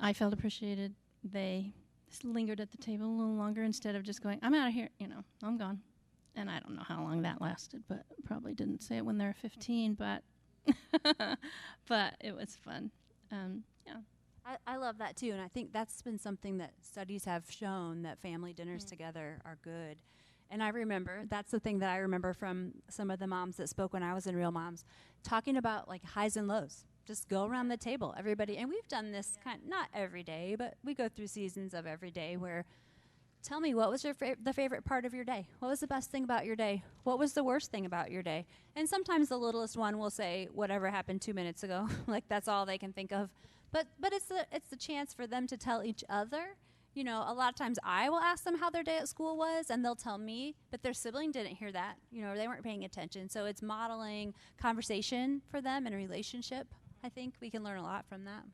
I felt appreciated. They just lingered at the table a little longer instead of just going, I'm out of here, I'm gone. And I don't know how long that lasted, but probably didn't say it when they were 15, but but it was fun. Yeah. I love that too, and I think that's been something that studies have shown, that family dinners together are good. And I remember, that's the thing that I remember from some of the moms that spoke when I was in Real Moms, talking about like highs and lows. Just go around the table, everybody. And we've done this not every day, but we go through seasons of every day where, tell me, what was the favorite part of your day? What was the best thing about your day? What was the worst thing about your day? And sometimes the littlest one will say whatever happened 2 minutes ago. Like that's all they can think of. But it's the chance for them to tell each other. A lot of times I will ask them how their day at school was, and they'll tell me, but their sibling didn't hear that. They weren't paying attention. So it's modeling conversation for them and a relationship. I think we can learn a lot from that.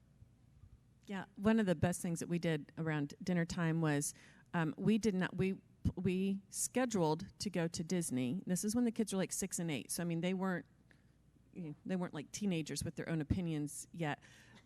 Yeah, one of the best things that we did around dinner time was we scheduled to go to Disney. This is when the kids were like 6 and 8. So they weren't like teenagers with their own opinions yet.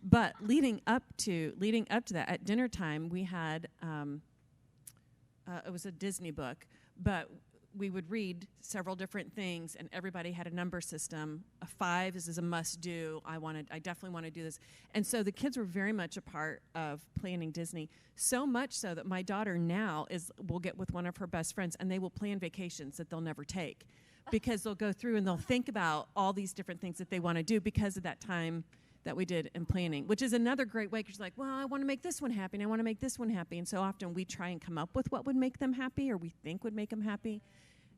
But leading up to that, at dinner time, we had it was a Disney book, but we would read several different things, and everybody had a number system. A 5 is a must-do. I definitely want to do this. And so the kids were very much a part of planning Disney, so much so that my daughter now will get with one of her best friends, and they will plan vacations that they'll never take because they'll go through and they'll think about all these different things that they want to do because of that time that we did in planning, which is another great way because like, well, I want to make this one happy, and I want to make this one happy. And so often we try and come up with what would make them happy or we think would make them happy.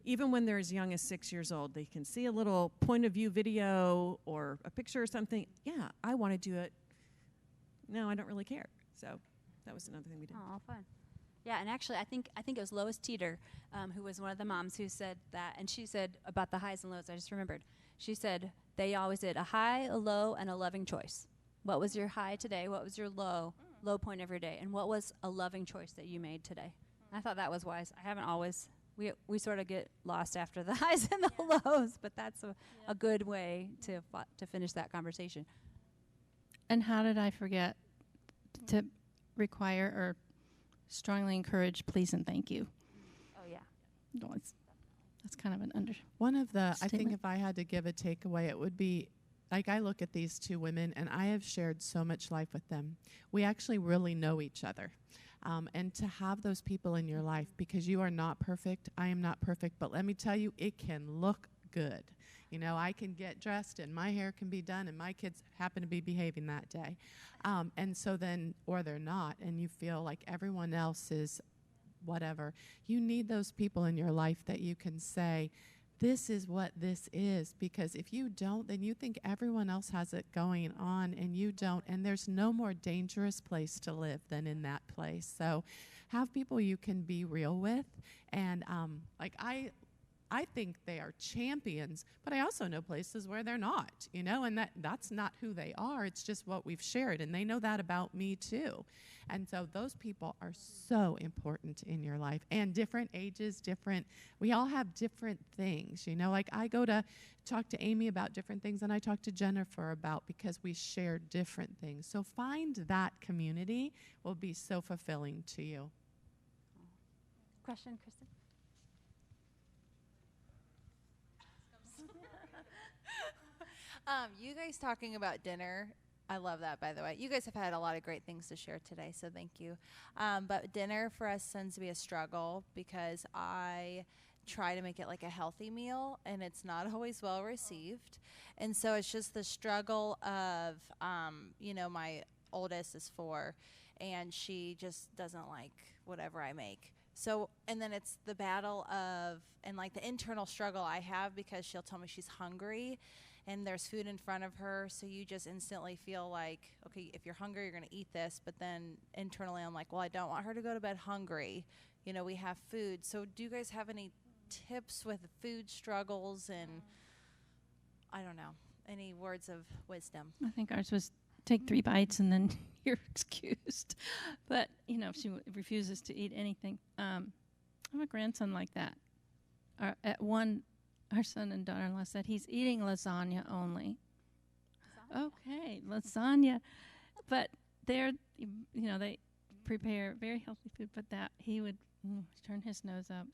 Even when they're as young as 6 years old, they can see a little point of view video or a picture or something. Yeah, I want to do it. No, I don't really care. So that was another thing we did. Oh, fun. Yeah, and actually, I think it was Lois Teeter, who was one of the moms who said that, and she said about the highs and lows. I just remembered. She said they always did a high, a low, and a loving choice. What was your high today? What was your low point of your day? And what was a loving choice that you made today? I thought that was wise. I haven't always. We sort of get lost after the highs and the lows, but that's a good way to finish that conversation. And how did I forget to require or strongly encourage please and thank you? Oh, yeah. No, that's kind of an under. One of the, I think Statement. if I had to give a takeaway, it would be, like, I look at these two women, and I have shared so much life with them. We actually really know each other. And to have those people in your life, because you are not perfect, I am not perfect, but let me tell you, it can look good. You know, I can get dressed and my hair can be done and my kids happen to be behaving that day. And so then, or they're not, and you feel like everyone else is whatever. You need those people in your life that you can say, this is what this is, because if you don't, then you think everyone else has it going on and you don't, and there's no more dangerous place to live than in that place. So have people you can be real with, and I think they are champions, but I also know places where they're not, you know, and that's not who they are. It's just what we've shared, and they know that about me too. And so those people are so important in your life, and different ages, we all have different things, you know, like I go to talk to Amy about different things than I talk to Jennifer about because we share different things. So find that community will be so fulfilling to you. Question, Kristen? You guys talking about dinner, I love that, by the way. You guys have had a lot of great things to share today, so thank you. But dinner for us tends to be a struggle because I try to make it like a healthy meal, and it's not always well received. And so it's just the struggle of, my oldest is 4, and she just doesn't like whatever I make. So, and then it's the battle of, and like the internal struggle I have because she'll tell me she's hungry and there's food in front of her. So you just instantly feel like, okay, if you're hungry, you're going to eat this. But then internally I'm like, well, I don't want her to go to bed hungry. You know, we have food. So do you guys have any tips with food struggles and, I don't know, any words of wisdom? I think ours was take 3 bites and then you're excused. But, you know, if she refuses to eat anything. I have a grandson like that. Our son and daughter-in-law said he's eating lasagna only. Okay, lasagna. But they prepare very healthy food, but that he would turn his nose up.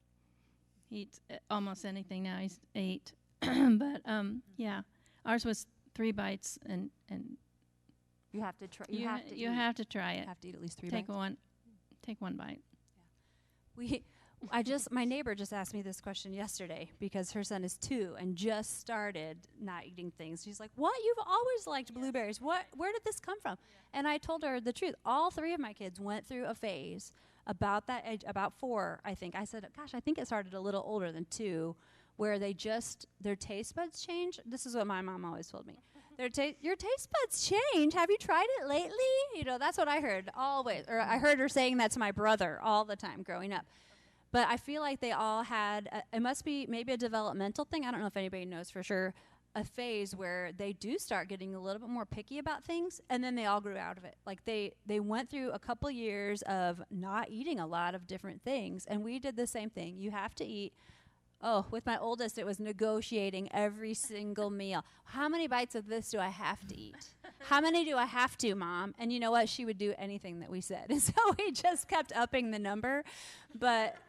He eats almost anything now. He's 8. But, yeah, ours was 3 bites and You have to try. you have to try it. You have to eat at least 3 Take bites. Take one bite. My neighbor just asked me this question yesterday because her son is 2 and just started not eating things. She's like, "What? You've always liked blueberries. Where did this come from?" And I told her the truth. All 3 of my kids went through a phase about that age, about 4, I think. I said, "Gosh, I think it started a little older than 2, where their taste buds change." This is what my mom always told me. Your taste buds change. Have you tried it lately? You know, that's what I heard always. Or I heard her saying that to my brother all the time growing up. But I feel like they all had, it must be maybe a developmental thing. I don't know if anybody knows for sure, a phase where they do start getting a little bit more picky about things, and then they all grew out of it. Like they went through a couple years of not eating a lot of different things, and we did the same thing. You have to eat. Oh, with my oldest, it was negotiating every single meal. How many bites of this do I have to eat? How many do I have to, Mom? And you know what? She would do anything that we said. And so we just kept upping the number.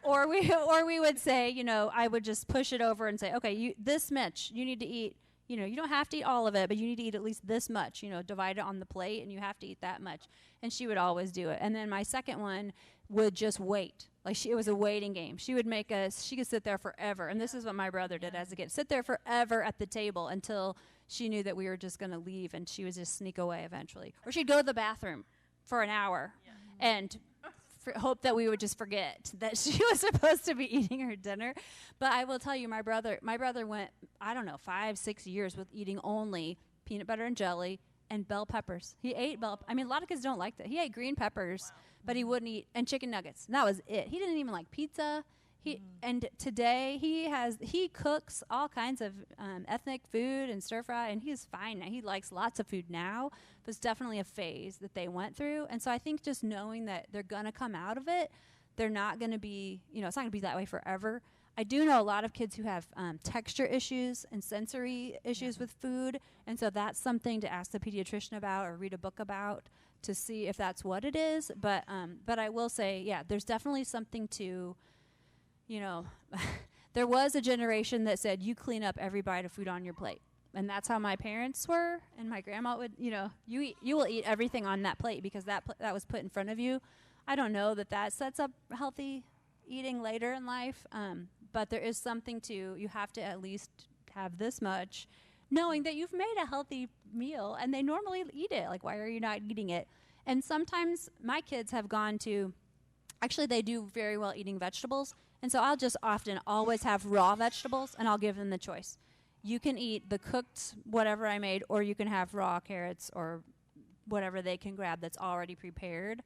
Or we would say, you know, I would just push it over and say, okay, this much, you need to eat. You know, you don't have to eat all of it, but you need to eat at least this much. You know, divide it on the plate, and you have to eat that much. And she would always do it. And then my second one would just wait. Like it was a waiting game. She could sit there forever. And this is what my brother did as a kid. Sit there forever at the table until she knew that we were just going to leave, and she would just sneak away eventually. Or she'd go to the bathroom for an hour and hope that we would just forget that she was supposed to be eating her dinner. But I will tell you, my brother went, 5-6 years with eating only peanut butter and jelly and bell peppers. He ate I mean, a lot of kids don't like that. He ate green peppers, but he wouldn't eat, and chicken nuggets. And that was it. He didn't even like pizza. And today he cooks all kinds of ethnic food and stir fry, and he's fine now. He likes lots of food now, but it's definitely a phase that they went through. And so I think just knowing that they're going to come out of it, they're not going to be, it's not going to be that way forever. I do know a lot of kids who have texture issues and sensory issues with food, and so that's something to ask the pediatrician about or read a book about to see if that's what it is. But I will say, yeah, there's definitely something to, there was a generation that said you clean up every bite of food on your plate, and that's how my parents were, and my grandma would, you will eat everything on that plate because that was put in front of you. I don't know that sets up healthy eating later in life, but there is something to, you have to at least have this much, knowing that you've made a healthy meal and they normally eat it. Like, why are you not eating it? And sometimes my kids have gone to, actually they do very well eating vegetables, and so I'll just often always have raw vegetables, and I'll give them the choice. You can eat the cooked whatever I made, or you can have raw carrots or whatever they can grab that's already prepared.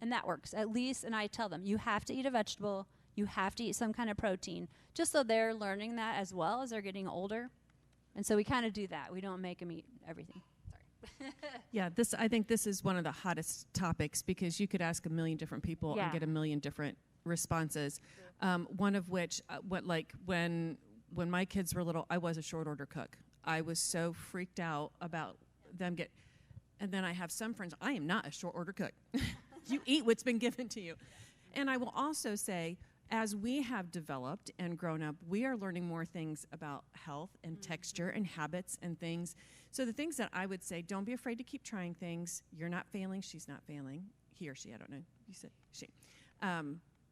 And that works, at least. And I tell them, you have to eat a vegetable. You have to eat some kind of protein, just so they're learning that as well as they're getting older. And so we kind of do that. We don't make them eat everything. Sorry. Yeah, I think this is one of the hottest topics because you could ask a million different people and get a million different responses. One of which, when my kids were little, I was a short order cook. I was so freaked out about them and then I have some friends, I am not a short order cook. You eat what's been given to you. And I will also say, as we have developed and grown up, we are learning more things about health and texture and habits and things. So the things that I would say, don't be afraid to keep trying things. You're not failing. She's not failing. He or she, I don't know. You said she.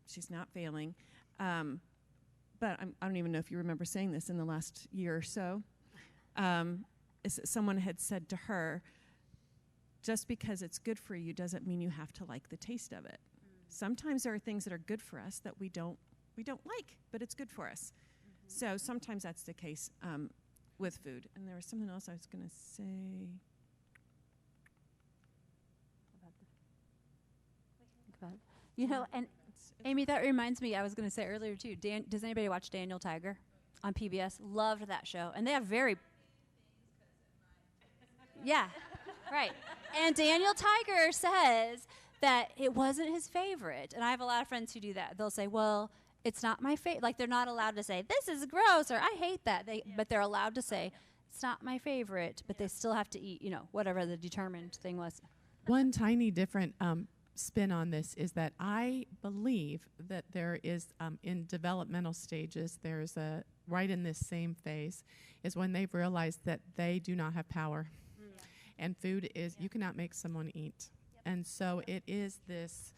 She's not failing. But I don't even know if you remember saying this in the last year or so. Someone had said to her, just because it's good for you doesn't mean you have to like the taste of it. Sometimes there are things that are good for us that we don't like, but it's good for us. So sometimes that's the case with food. And there was something else I was going to say. And Amy, that reminds me, I was going to say earlier too, does anybody watch Daniel Tiger on PBS? Loved that show. And they have yeah, right. And Daniel Tiger says that it wasn't his favorite. And I have a lot of friends who do that. They'll say, well, it's not my favorite. Like, they're not allowed to say, this is gross, or I hate that. But they're allowed to say, it's not my favorite, but they still have to eat, whatever the determined thing was. One tiny different spin on this is that I believe that there is, in developmental stages, there's right in this same phase, is when they've realized that they do not have power. And food is, you cannot make someone eat. And so it is this,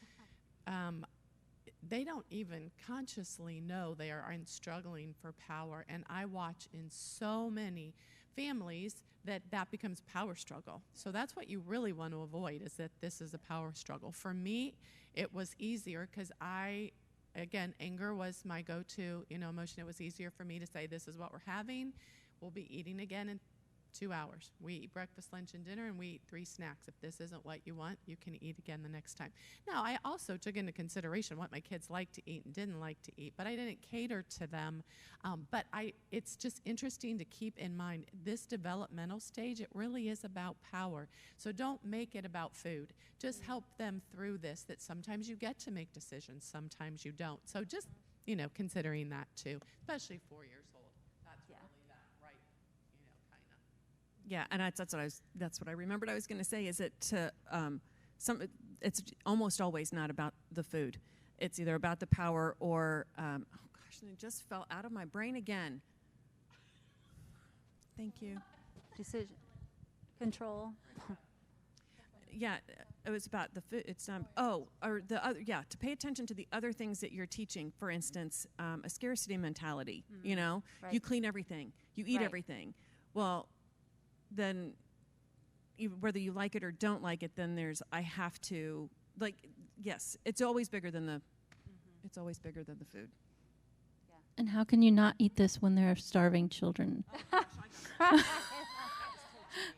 they don't even consciously know they are struggling for power. And I watch in so many families that becomes power struggle. So that's what you really want to avoid, is that this is a power struggle. For me, it was easier because again, anger was my go-to, emotion. It was easier for me to say, this is what we're having. We'll be eating again in 2 hours. We eat breakfast, lunch, and dinner, and we eat 3 snacks. If this isn't what you want, you can eat again the next time. Now, I also took into consideration what my kids liked to eat and didn't like to eat, but I didn't cater to them. But it's just interesting to keep in mind this developmental stage, it really is about power. So don't make it about food. Just help them through this, that sometimes you get to make decisions, sometimes you don't. So just, considering that too, especially 4 years old. Yeah, and that's what I remembered I was going to say, is it it's almost always not about the food. It's either about the power or, and it just fell out of my brain again. Thank you. Decision. Control. Yeah, it was about the food. It's to pay attention to the other things that you're teaching. For instance, a scarcity mentality. Right. You clean everything, you eat everything. Well, then whether you like it or don't like it, then I have to, yes, it's always bigger than the food. Yeah. And how can you not eat this when there are starving children?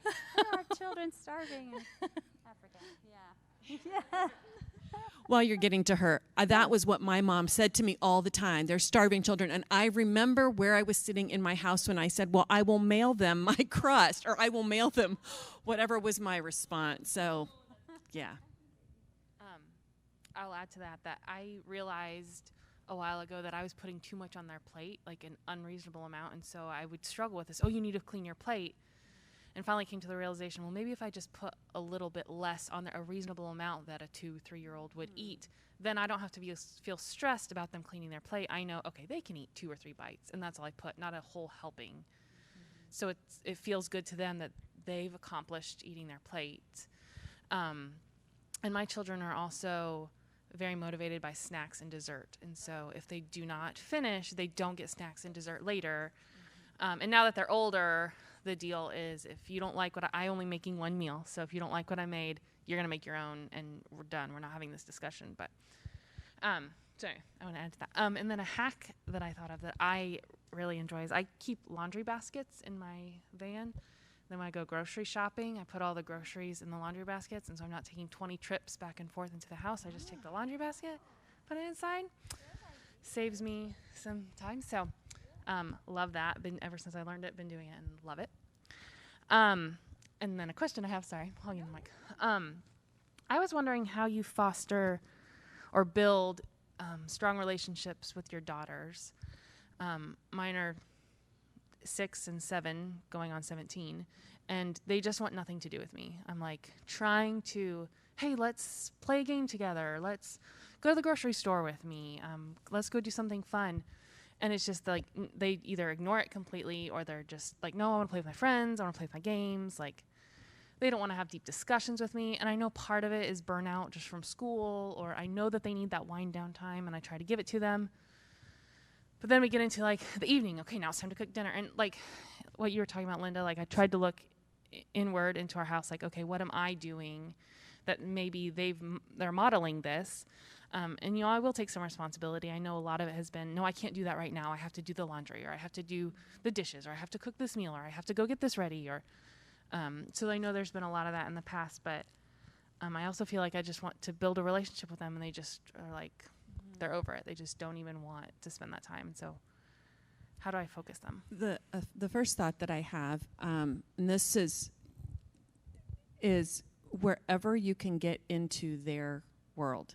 There are children starving in Africa. Yeah. While you're getting to her, that was what my mom said to me all the time. They're starving children. And I remember where I was sitting in my house when I said, well, I will mail them my crust, or I will mail them whatever was my response. So, yeah. I'll add to that I realized a while ago that I was putting too much on their plate, like an unreasonable amount. And so I would struggle with this. Oh, you need to clean your plate. And finally came to the realization, well, maybe if I just put a little bit less on there, a reasonable amount that a 2-3-year-old would eat, then I don't have to feel stressed about them cleaning their plate. I know, okay, they can eat 2 or 3 bites, and that's all I put, not a whole helping. So it feels good to them that they've accomplished eating their plate. And my children are also very motivated by snacks and dessert. And so if they do not finish, they don't get snacks and dessert later. And now that they're older, the deal is if you don't like I only making one meal. So if you don't like what I made, you're going to make your own and we're done. We're not having this discussion. But sorry, I want to add to that. And then a hack that I thought of that I really enjoy is I keep laundry baskets in my van. Then when I go grocery shopping, I put all the groceries in the laundry baskets. And so I'm not taking 20 trips back and forth into the house. I just take the laundry basket, put it inside. Saves me some time. So love that. Been ever since I learned it, been doing it and love it. And then a question I have, sorry, I'll give you the mic. I was wondering how you foster or build strong relationships with your daughters. Mine are 6 and 7, going on 17, and they just want nothing to do with me. I'm like trying to, hey, let's play a game together. Let's go to the grocery store with me. Let's go do something fun. And it's just like they either ignore it completely or they're just like, no, I want to play with my friends. I want to play with my games. Like they don't want to have deep discussions with me. And I know part of it is burnout just from school, or I know that they need that wind down time and I try to give it to them. But then we get into like the evening. Okay, now it's time to cook dinner. And like what you were talking about, Linda, like I tried to look inward into our house. Like, okay, what am I doing that maybe they're modeling this? And, I will take some responsibility. I know a lot of it has been, no, I can't do that right now. I have to do the laundry, or I have to do the dishes, or I have to cook this meal, or I have to go get this ready. Or so I know there's been a lot of that in the past, but I also feel like I just want to build a relationship with them, and they just are like, they're over it. They just don't even want to spend that time. So how do I focus them? The first thought that I have, and this is wherever you can get into their world.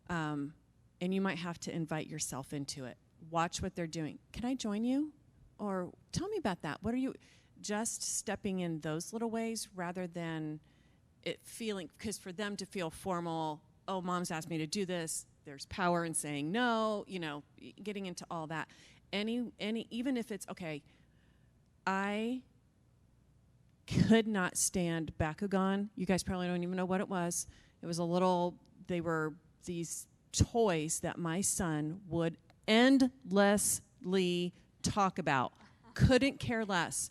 And you might have to invite yourself into it. Watch what they're doing. Can I join you? Or tell me about that. What are you, just stepping in those little ways rather than it feeling, because for them to feel formal, oh, mom's asked me to do this, there's power in saying no, getting into all that. Even if it's, okay, I could not stand Bakugan. You guys probably don't even know what it was. It was they were these toys that my son would endlessly talk about. Couldn't care less.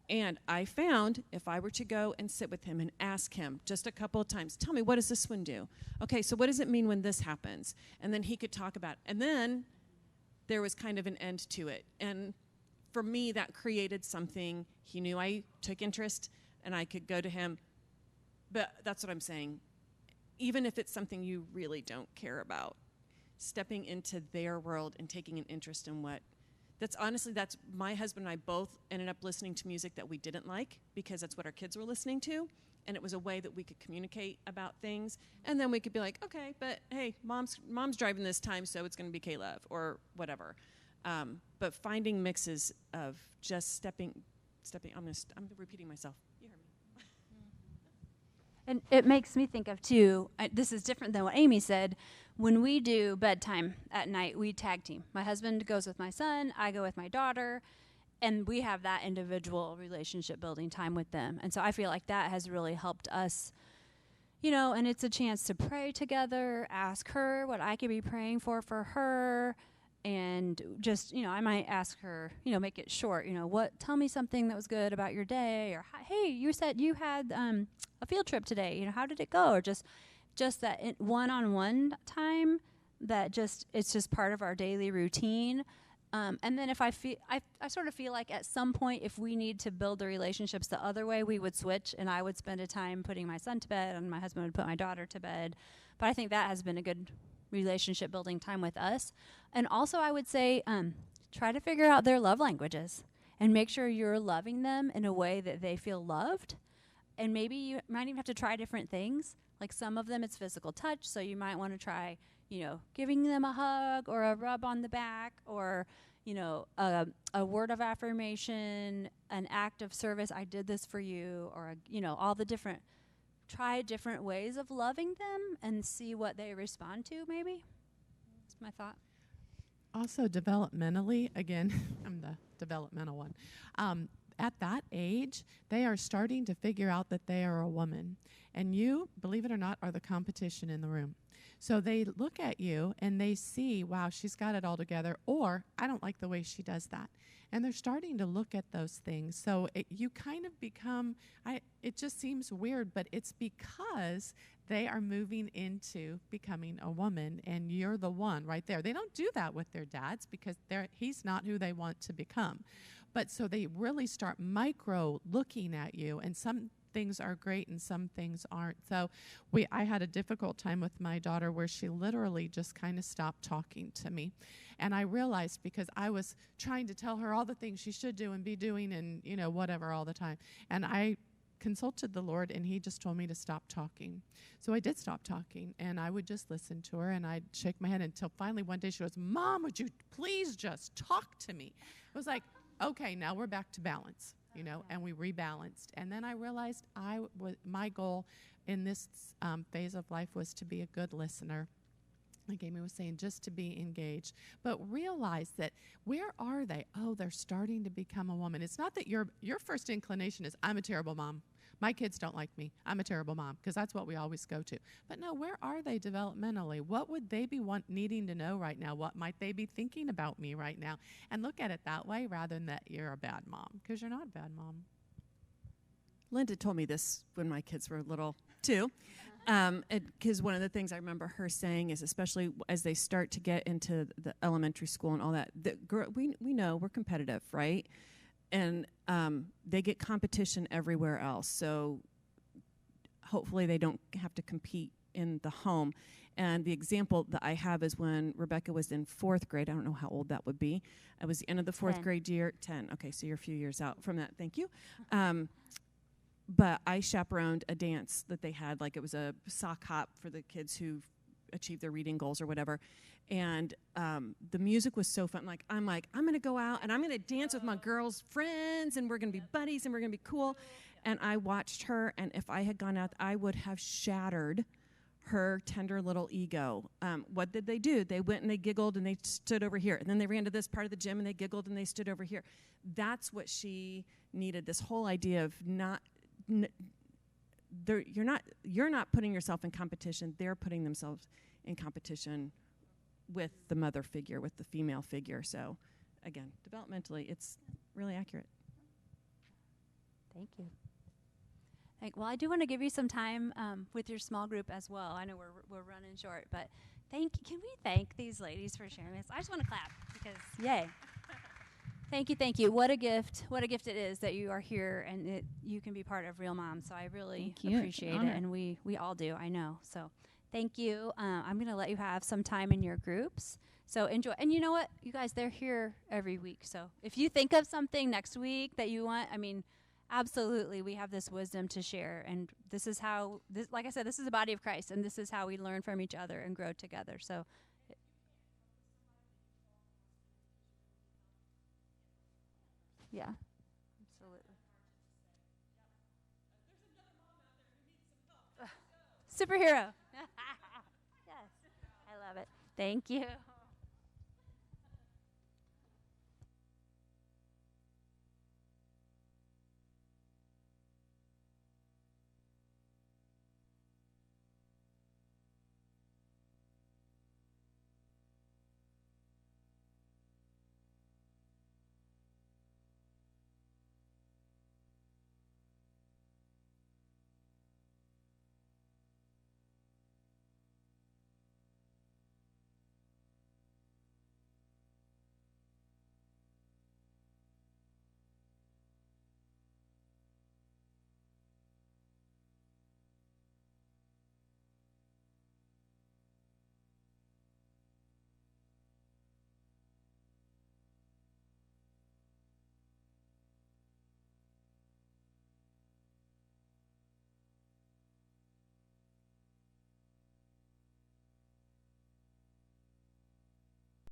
And I found if I were to go and sit with him and ask him just a couple of times, tell me, what does this one do? Okay, so what does it mean when this happens? And then he could talk about it. And then there was kind of an end to it. And for me, that created something. He knew I took interest, and I could go to him. But that's what I'm saying. Even if it's something you really don't care about, stepping into their world and taking an interest in that's my husband and I both ended up listening to music that we didn't like because that's what our kids were listening to. And it was a way that we could communicate about things. And then we could be like, okay, but hey, mom's driving this time, so it's going to be K-Love or whatever. But finding mixes of just stepping, I'm repeating myself. You heard me. And it makes me think of, too, this is different than what Amy said. When we do bedtime at night, we tag team. My husband goes with my son, I go with my daughter, and we have that individual relationship building time with them. And so I feel like that has really helped us, and it's a chance to pray together, ask her what I could be praying for her, and just, I might ask her, make it short, tell me something that was good about your day, or hey, you said you had a field trip today, how did it go? Or just that one-on-one time that it's just part of our daily routine. And then if I sort of feel like at some point, if we need to build the relationships the other way, we would switch, and I would spend a time putting my son to bed, and my husband would put my daughter to bed. But I think that has been a good relationship building time with us. And also, I would say, try to figure out their love languages and make sure you're loving them in a way that they feel loved. And maybe you might even have to try different things. Like some of them, it's physical touch, so you might want to try, giving them a hug or a rub on the back or, a word of affirmation, an act of service. I did this for you, or, all the different, try different ways of loving them and see what they respond to, maybe. That's my thought. Also, developmentally, again, I'm the developmental one. At that age, they are starting to figure out that they are a woman. And you, believe it or not, are the competition in the room. So they look at you and they see, wow, she's got it all together, or I don't like the way she does that. And they're starting to look at those things. So you kind of become, it just seems weird, but it's because they are moving into becoming a woman, and you're the one right there. They don't do that with their dads because he's not who they want to become. But so they really start micro looking at you, and some things are great and some things aren't. So I had a difficult time with my daughter where she literally just kind of stopped talking to me. And I realized, because I was trying to tell her all the things she should do and be doing and, whatever all the time. And I consulted the Lord, and he just told me to stop talking. So I did stop talking, and I would just listen to her, and I'd shake my head until finally one day she goes, "Mom, would you please just talk to me?" I was like, okay, now we're back to balance, and we rebalanced. And then I realized my goal in this phase of life was to be a good listener. Like Amy was saying, just to be engaged. But realize that, where are they? Oh, they're starting to become a woman. It's not that your first inclination is, I'm a terrible mom. My kids don't like me. I'm a terrible mom, because that's what we always go to. But no, where are they developmentally? What would they be needing to know right now? What might they be thinking about me right now? And look at it that way rather than that you're a bad mom, because you're not a bad mom. Linda told me this when my kids were little, too. Because one of the things I remember her saying is, especially as they start to get into the elementary school and all that, we know we're competitive, right? And they get competition everywhere else. So hopefully they don't have to compete in the home. And the example that I have is when Rebecca was in 4th grade. I don't know how old that would be. It was the end of the 4th grade year. 10. Okay, so you're a few years out from that. Thank you. But I chaperoned a dance that they had, like it was a sock hop for the kids who achieved their reading goals or whatever. And the music was so fun. I'm going to go out and I'm going to dance with my girls' friends, and we're going to be buddies and we're going to be cool. And I watched her, and if I had gone out, I would have shattered her tender little ego. What did they do? They went and they giggled and they stood over here. And then they ran to this part of the gym and they giggled and they stood over here. That's what she needed, this whole idea of you're not putting yourself in competition. They're putting themselves in competition with the mother figure, with the female figure. So, again, developmentally, it's really accurate. Thank you. Well, I do want to give you some time with your small group as well. I know we're running short, but can we thank these ladies for sharing this? I just want to clap because, yay. Thank you. What a gift it is that you are here and you can be part of Real Mom. So I really appreciate it, and we all do, I know. So thank you. I'm going to let you have some time in your groups. So enjoy. And you know what? You guys, they're here every week. So if you think of something next week that you want, absolutely, we have this wisdom to share. And this is how, like I said, this is the body of Christ, and this is how we learn from each other and grow together. So yeah, absolutely. Superhero. Yes, I love it. Thank you.